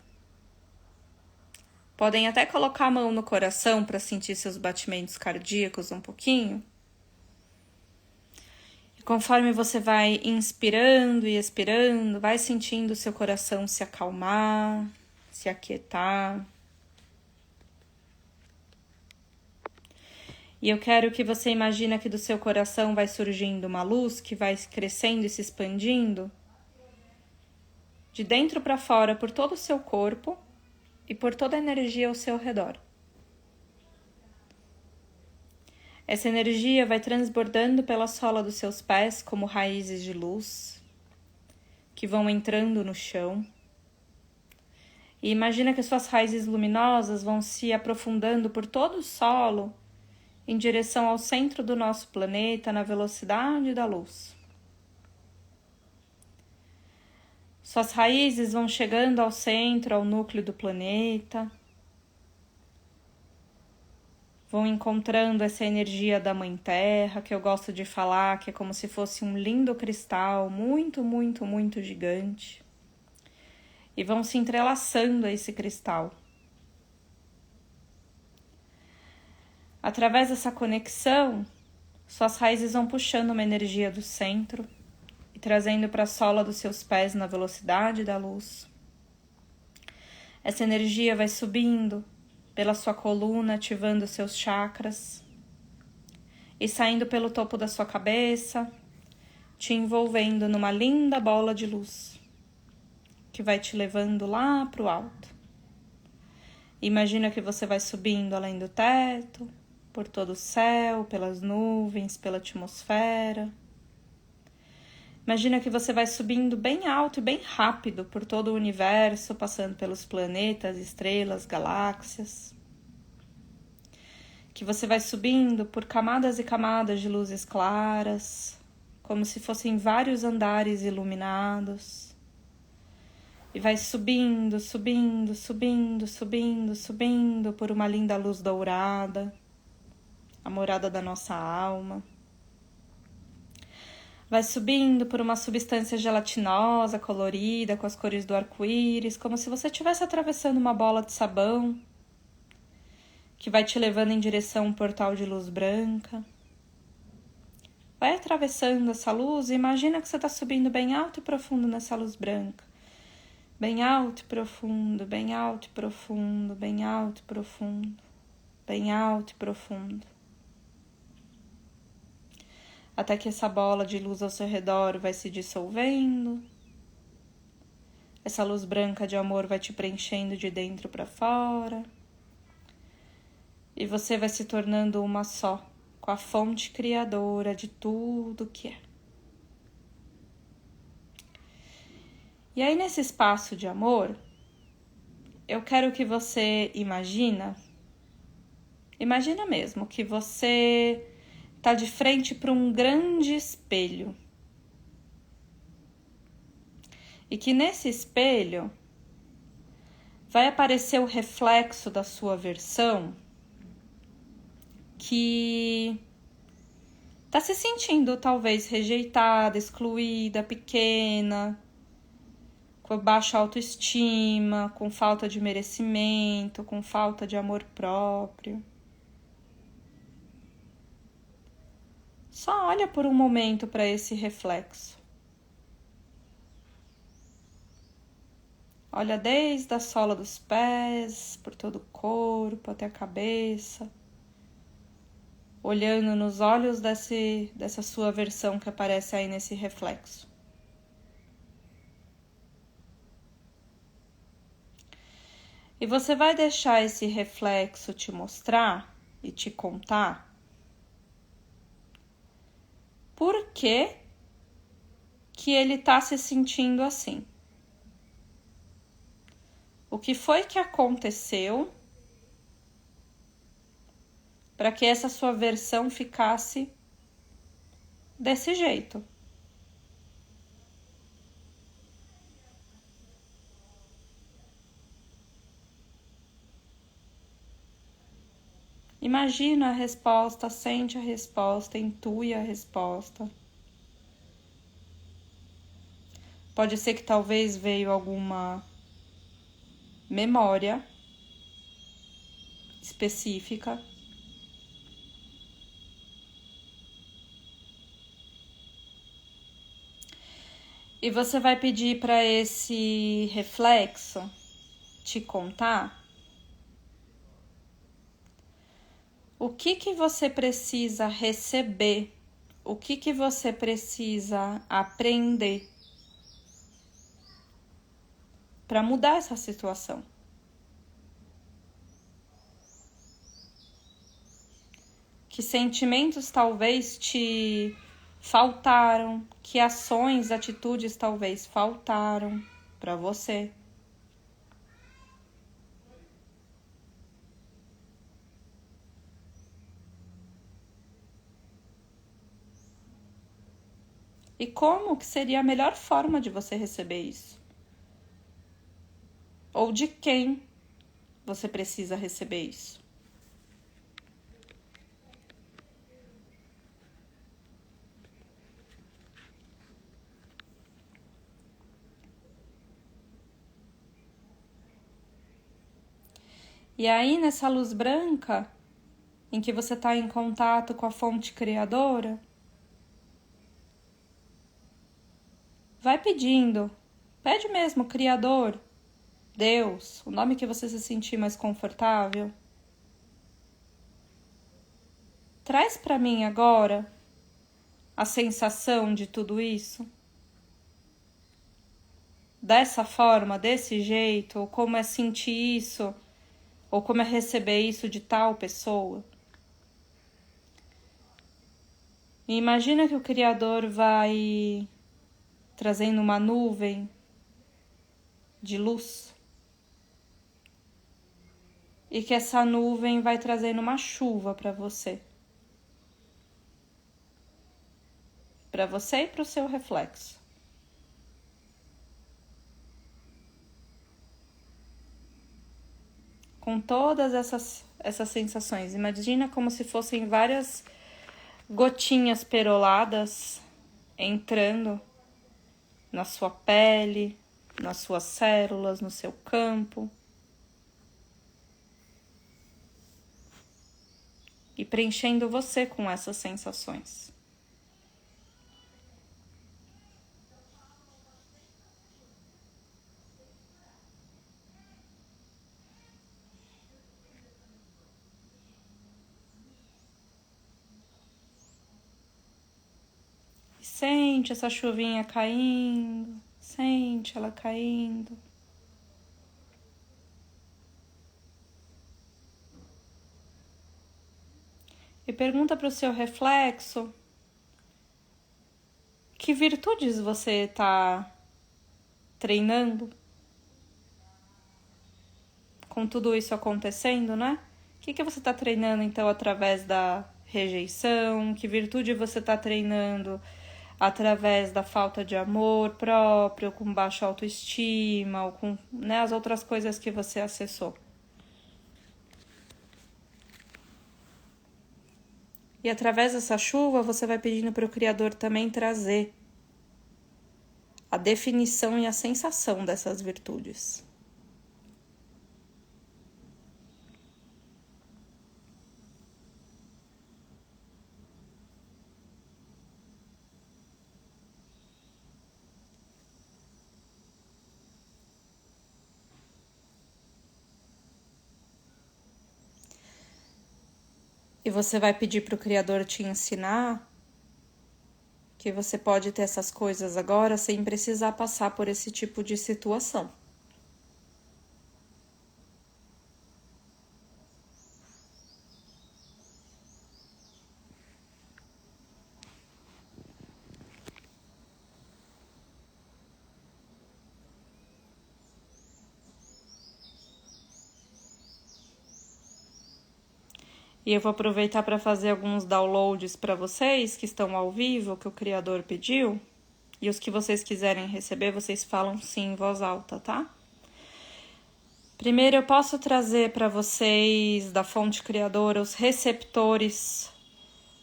Podem até colocar a mão no coração para sentir seus batimentos cardíacos um pouquinho. Conforme você vai inspirando e expirando, vai sentindo o seu coração se acalmar, se aquietar. E eu quero que você imagine que do seu coração vai surgindo uma luz que vai crescendo e se expandindo de dentro para fora por todo o seu corpo e por toda a energia ao seu redor. Essa energia vai transbordando pela sola dos seus pés como raízes de luz que vão entrando no chão. E imagina que suas raízes luminosas vão se aprofundando por todo o solo em direção ao centro do nosso planeta na velocidade da luz. Suas raízes vão chegando ao centro, ao núcleo do planeta. Vão encontrando essa energia da Mãe Terra, que eu gosto de falar, que é como se fosse um lindo cristal, muito, muito, muito gigante. E vão se entrelaçando a esse cristal. Através dessa conexão, suas raízes vão puxando uma energia do centro e trazendo para a sola dos seus pés na velocidade da luz. Essa energia vai subindo pela sua coluna, ativando seus chakras e saindo pelo topo da sua cabeça, te envolvendo numa linda bola de luz que vai te levando lá para o alto. Imagina que você vai subindo além do teto, por todo o céu, pelas nuvens, pela atmosfera. Imagina que você vai subindo bem alto e bem rápido por todo o universo, passando pelos planetas, estrelas, galáxias. Que você vai subindo por camadas e camadas de luzes claras, como se fossem vários andares iluminados. E vai subindo, subindo, subindo, subindo, subindo por uma linda luz dourada, a morada da nossa alma. Vai subindo por uma substância gelatinosa, colorida, com as cores do arco-íris, como se você estivesse atravessando uma bola de sabão, que vai te levando em direção a um portal de luz branca. Vai atravessando essa luz e imagina que você está subindo bem alto e profundo nessa luz branca. Bem alto e profundo, bem alto e profundo, bem alto e profundo, bem alto e profundo. Até que essa bola de luz ao seu redor vai se dissolvendo. Essa luz branca de amor vai te preenchendo de dentro para fora. E você vai se tornando uma só com a fonte criadora de tudo que é. E aí, nesse espaço de amor, eu quero que você imagina mesmo, que você está de frente para um grande espelho. E que nesse espelho vai aparecer o reflexo da sua versão que está se sentindo talvez rejeitada, excluída, pequena, com baixa autoestima, com falta de merecimento, com falta de amor próprio. Só olha por um momento para esse reflexo. Olha desde a sola dos pés, por todo o corpo, até a cabeça. Olhando nos olhos dessa sua versão que aparece aí nesse reflexo. E você vai deixar esse reflexo te mostrar e te contar por que ele está se sentindo assim. O que foi que aconteceu para que essa sua versão ficasse desse jeito? Imagina a resposta, sente a resposta, intui a resposta. Pode ser que talvez veio alguma memória específica. E você vai pedir para esse reflexo te contar o que você precisa receber, o que você precisa aprender para mudar essa situação. Que sentimentos talvez te faltaram, que ações, atitudes talvez faltaram para você. E como que seria a melhor forma de você receber isso? Ou de quem você precisa receber isso? E aí, nessa luz branca, em que você está em contato com a fonte criadora, vai pedindo, pede mesmo, Criador, Deus, o nome que você se sentir mais confortável. Traz para mim agora a sensação de tudo isso. Dessa forma, desse jeito, ou como é sentir isso, ou como é receber isso de tal pessoa. E imagina que o Criador vai trazendo uma nuvem de luz. E que essa nuvem vai trazendo uma chuva para você. para você e para o seu reflexo. Com todas essas sensações. Imagina como se fossem várias gotinhas peroladas entrando na sua pele, nas suas células, no seu campo. E preenchendo você com essas sensações. Sente essa chuvinha caindo, sente ela caindo. E pergunta para o seu reflexo que virtudes você está treinando com tudo isso acontecendo, né? O que você está treinando então através da rejeição? Que virtude você está treinando através da falta de amor próprio, com baixa autoestima, ou com as outras coisas que você acessou. E através dessa chuva, você vai pedindo para o Criador também trazer a definição e a sensação dessas virtudes. E você vai pedir para o Criador te ensinar que você pode ter essas coisas agora sem precisar passar por esse tipo de situação. E eu vou aproveitar para fazer alguns downloads para vocês que estão ao vivo, que o Criador pediu. E os que vocês quiserem receber, vocês falam sim em voz alta, tá? Primeiro, eu posso trazer para vocês, da fonte criadora, os receptores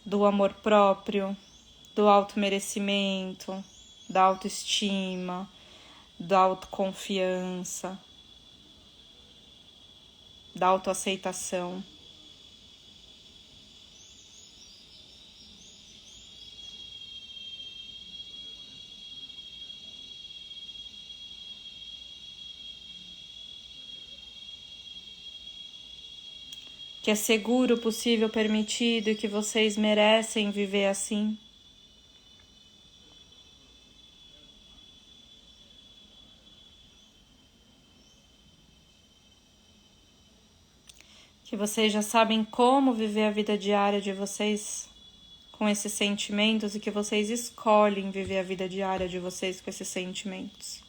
do amor próprio, do automerecimento, da autoestima, da autoconfiança, da autoaceitação. Que é seguro, possível, permitido e que vocês merecem viver assim. Que vocês já sabem como viver a vida diária de vocês com esses sentimentos e que vocês escolhem viver a vida diária de vocês com esses sentimentos.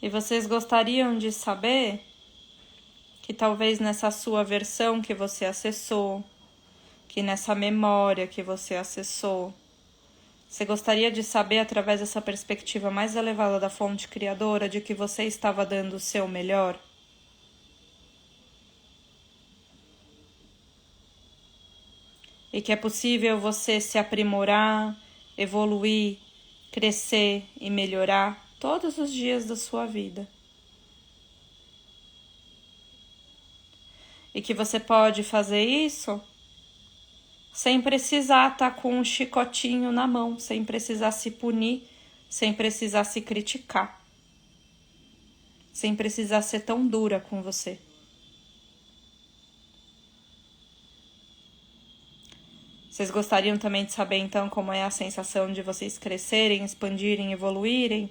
E vocês gostariam de saber que talvez nessa sua versão que você acessou, que nessa memória que você acessou, você gostaria de saber através dessa perspectiva mais elevada da fonte criadora de que você estava dando o seu melhor? E que é possível você se aprimorar, evoluir, crescer e melhorar todos os dias da sua vida. E que você pode fazer isso sem precisar estar com um chicotinho na mão, sem precisar se punir, sem precisar se criticar, sem precisar ser tão dura com você. Vocês gostariam também de saber então como é a sensação de vocês crescerem, expandirem, evoluírem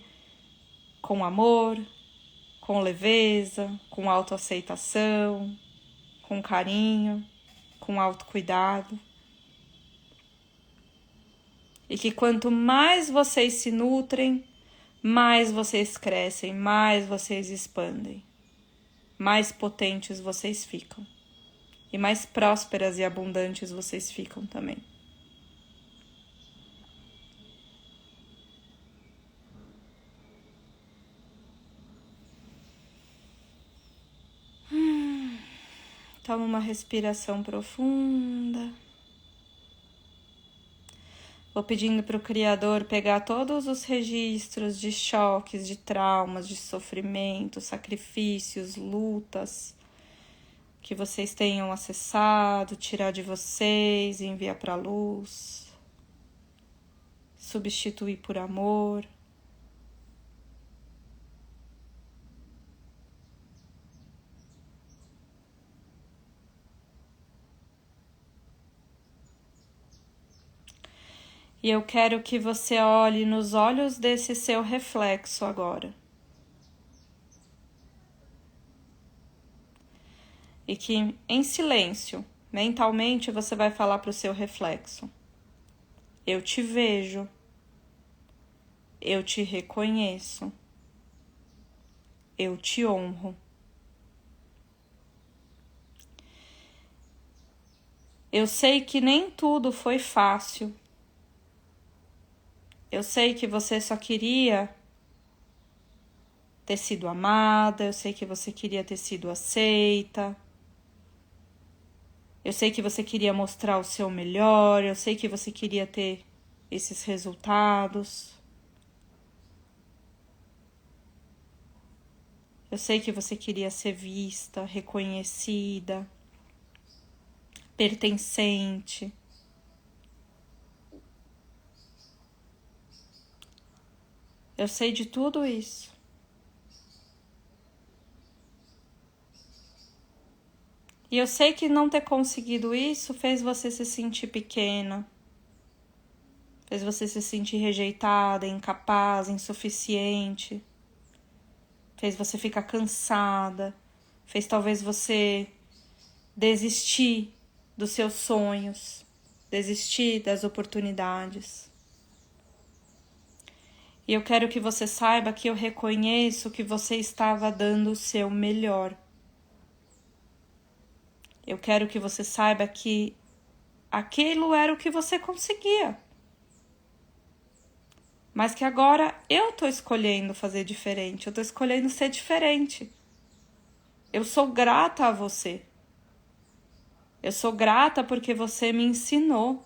com amor, com leveza, com autoaceitação, com carinho, com autocuidado. E que quanto mais vocês se nutrem, mais vocês crescem, mais vocês expandem, mais potentes vocês ficam. E mais prósperas e abundantes vocês ficam também. Toma uma respiração profunda. Vou pedindo para o Criador pegar todos os registros de choques, de traumas, de sofrimento, sacrifícios, lutas que vocês tenham acessado, tirar de vocês, enviar para a luz, substituir por amor. E eu quero que você olhe nos olhos desse seu reflexo agora. E que, em silêncio, mentalmente, você vai falar para o seu reflexo: eu te vejo, eu te reconheço, eu te honro. Eu sei que nem tudo foi fácil. Eu sei que você só queria ter sido amada, eu sei que você queria ter sido aceita. Eu sei que você queria mostrar o seu melhor, eu sei que você queria ter esses resultados. Eu sei que você queria ser vista, reconhecida, pertencente. Eu sei de tudo isso. E eu sei que não ter conseguido isso fez você se sentir pequena, fez você se sentir rejeitada, incapaz, insuficiente, fez você ficar cansada, fez talvez você desistir dos seus sonhos, desistir das oportunidades. E eu quero que você saiba que eu reconheço que você estava dando o seu melhor. Eu quero que você saiba que aquilo era o que você conseguia. Mas que agora eu tô escolhendo fazer diferente, eu tô escolhendo ser diferente. Eu sou grata a você. Eu sou grata porque você me ensinou.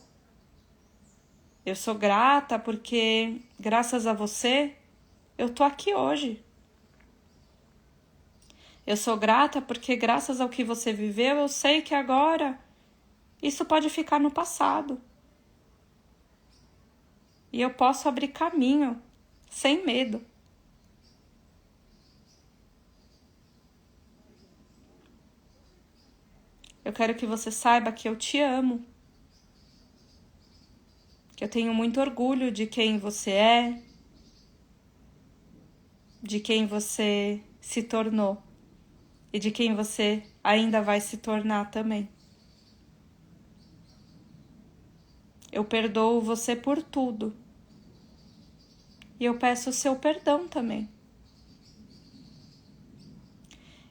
Eu sou grata porque, graças a você, eu tô aqui hoje. Eu sou grata porque, graças ao que você viveu, eu sei que agora isso pode ficar no passado. E eu posso abrir caminho, sem medo. Eu quero que você saiba que eu te amo. Que eu tenho muito orgulho de quem você é, de quem você se tornou e de quem você ainda vai se tornar também. Eu perdoo você por tudo. E eu peço o seu perdão também.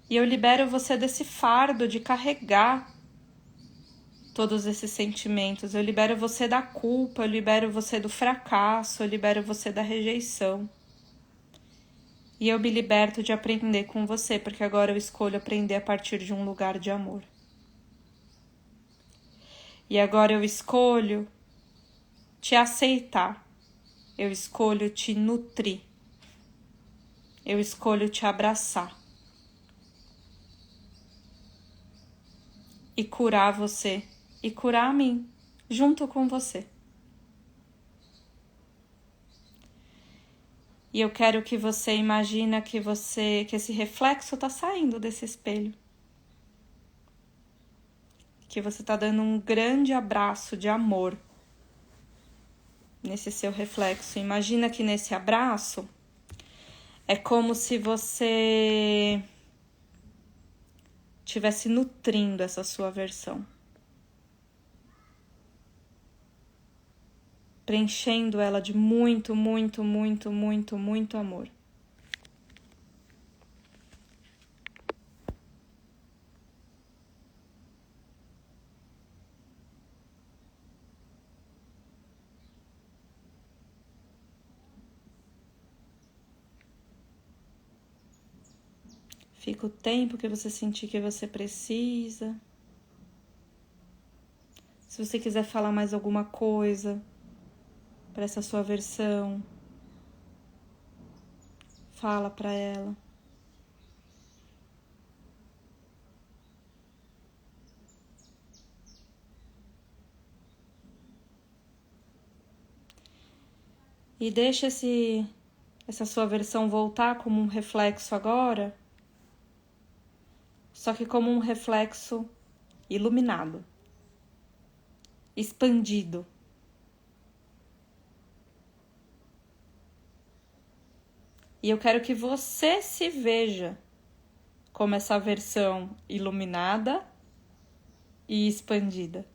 E eu libero você desse fardo de carregar todos esses sentimentos. Eu libero você da culpa, eu libero você do fracasso, eu libero você da rejeição. E eu me liberto de aprender com você, porque agora eu escolho aprender a partir de um lugar de amor. E agora eu escolho te aceitar. Eu escolho te nutrir. Eu escolho te abraçar. E curar você. E curar a mim, junto com você. E eu quero que você imagina que esse reflexo está saindo desse espelho. Que você está dando um grande abraço de amor nesse seu reflexo. Imagina que nesse abraço é como se você estivesse nutrindo essa sua versão. Preenchendo ela de muito, muito, muito, muito, muito amor. Fica o tempo que você sentir que você precisa. Se você quiser falar mais alguma coisa para essa sua versão, fala para ela. E deixa essa sua versão voltar como um reflexo agora, só que como um reflexo iluminado, expandido. E eu quero que você se veja como essa versão iluminada e expandida.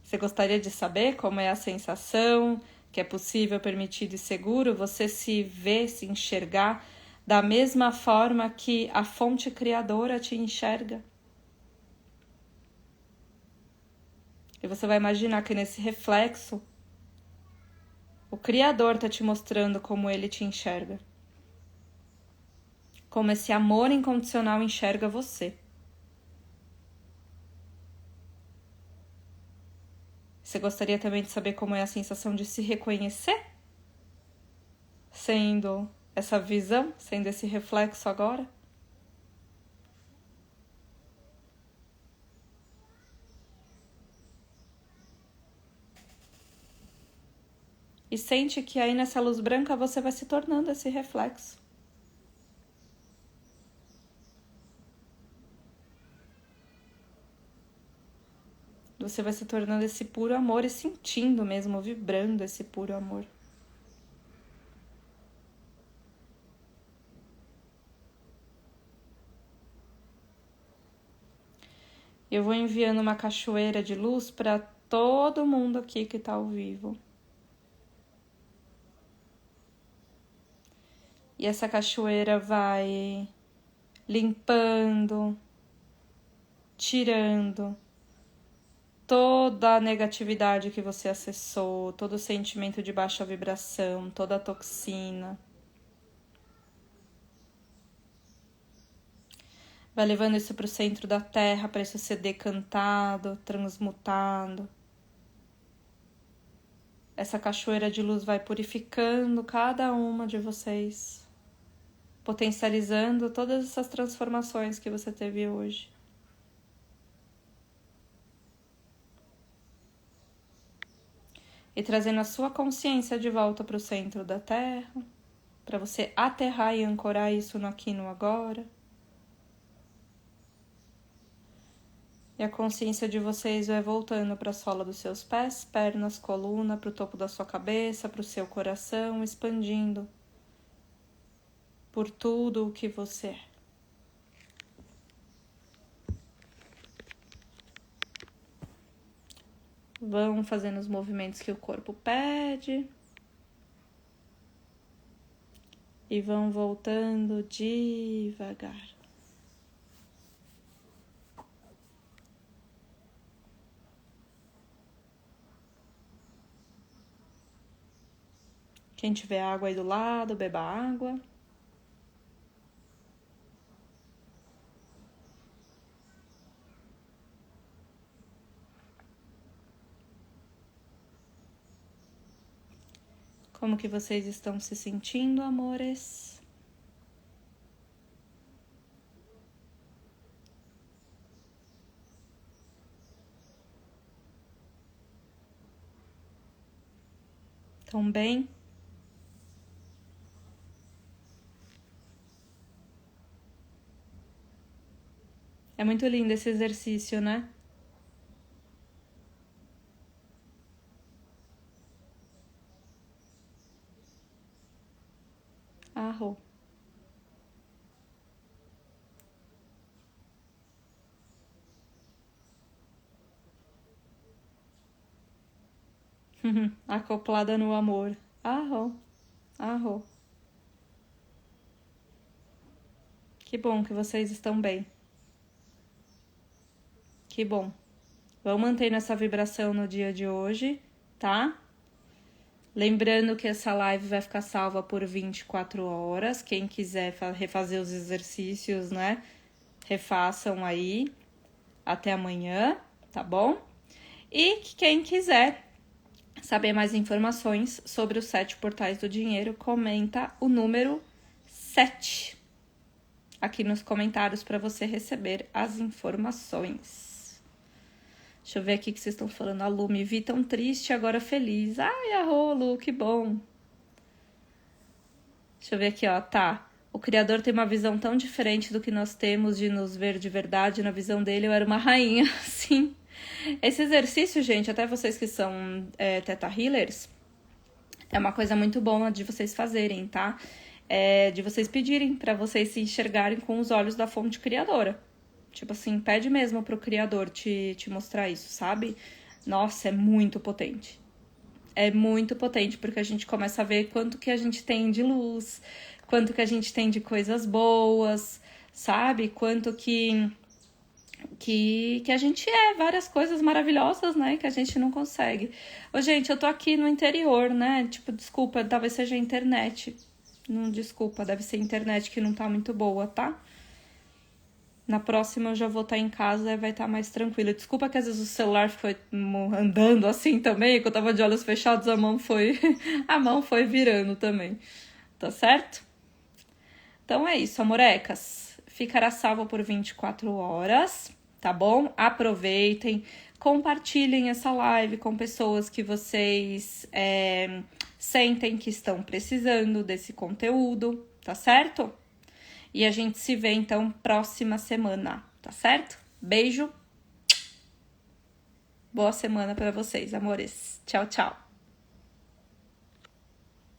Você gostaria de saber como é a sensação, que é possível, permitido e seguro você se ver, se enxergar da mesma forma que a fonte criadora te enxerga? E você vai imaginar que nesse reflexo, o Criador está te mostrando como ele te enxerga. Como esse amor incondicional enxerga você. Você gostaria também de saber como é a sensação de se reconhecer? Sendo essa visão, sendo esse reflexo agora? E sente que aí nessa luz branca você vai se tornando esse reflexo. Você vai se tornando esse puro amor e sentindo mesmo, vibrando esse puro amor. Eu vou enviando uma cachoeira de luz para todo mundo aqui que está ao vivo. E essa cachoeira vai limpando, tirando toda a negatividade que você acessou, todo o sentimento de baixa vibração, toda a toxina. Vai levando isso para o centro da Terra, para isso ser decantado, transmutado. Essa cachoeira de luz vai purificando cada uma de vocês, potencializando todas essas transformações que você teve hoje. E trazendo a sua consciência de volta para o centro da Terra, para você aterrar e ancorar isso no aqui e no agora. E a consciência de vocês vai voltando para a sola dos seus pés, pernas, coluna, para o topo da sua cabeça, para o seu coração, expandindo por tudo o que você é. Vão fazendo os movimentos que o corpo pede. E vão voltando devagar. Quem tiver água aí do lado, beba água. Como que vocês estão se sentindo, amores? Estão bem? É muito lindo esse exercício, né? Arro. Acoplada no amor. Arro, arro. Que bom que vocês estão bem. Que bom. Vamos manter essa vibração no dia de hoje, tá? Lembrando que essa live vai ficar salva por 24 horas. Quem quiser refazer os exercícios, né? Refaçam aí até amanhã, tá bom? E quem quiser saber mais informações sobre os 7 portais do dinheiro, comenta o número 7 aqui nos comentários para você receber as informações. Deixa eu ver aqui o que vocês estão falando. A Lu, me vi tão triste, agora feliz. Ai, a Lu, que bom. Deixa eu ver aqui, ó. Tá. O Criador tem uma visão tão diferente do que nós temos de nos ver de verdade. Na visão dele, eu era uma rainha. Sim. Esse exercício, gente, até vocês que são Theta Healers, é uma coisa muito boa de vocês fazerem, tá? De vocês pedirem pra vocês se enxergarem com os olhos da fonte criadora. Tipo assim, pede mesmo pro Criador te mostrar isso, sabe? Nossa, é muito potente. É muito potente, porque a gente começa a ver quanto que a gente tem de luz, quanto que a gente tem de coisas boas, sabe? Quanto que a gente várias coisas maravilhosas, né? Que a gente não consegue. Ô, gente, eu tô aqui no interior, né? Tipo, desculpa, talvez seja a internet. Não, desculpa, deve ser a internet que não tá muito boa, tá? Na próxima eu já vou estar em casa e vai estar mais tranquilo. Desculpa que às vezes o celular foi andando assim também, que eu tava de olhos fechados, a mão foi virando também. Tá certo? Então é isso, amorecas. Ficará salvo por 24 horas, tá bom? Aproveitem, compartilhem essa live com pessoas que vocês sentem que estão precisando desse conteúdo, tá certo? E a gente se vê, então, próxima semana, tá certo? Beijo. Boa semana para vocês, amores. Tchau, tchau.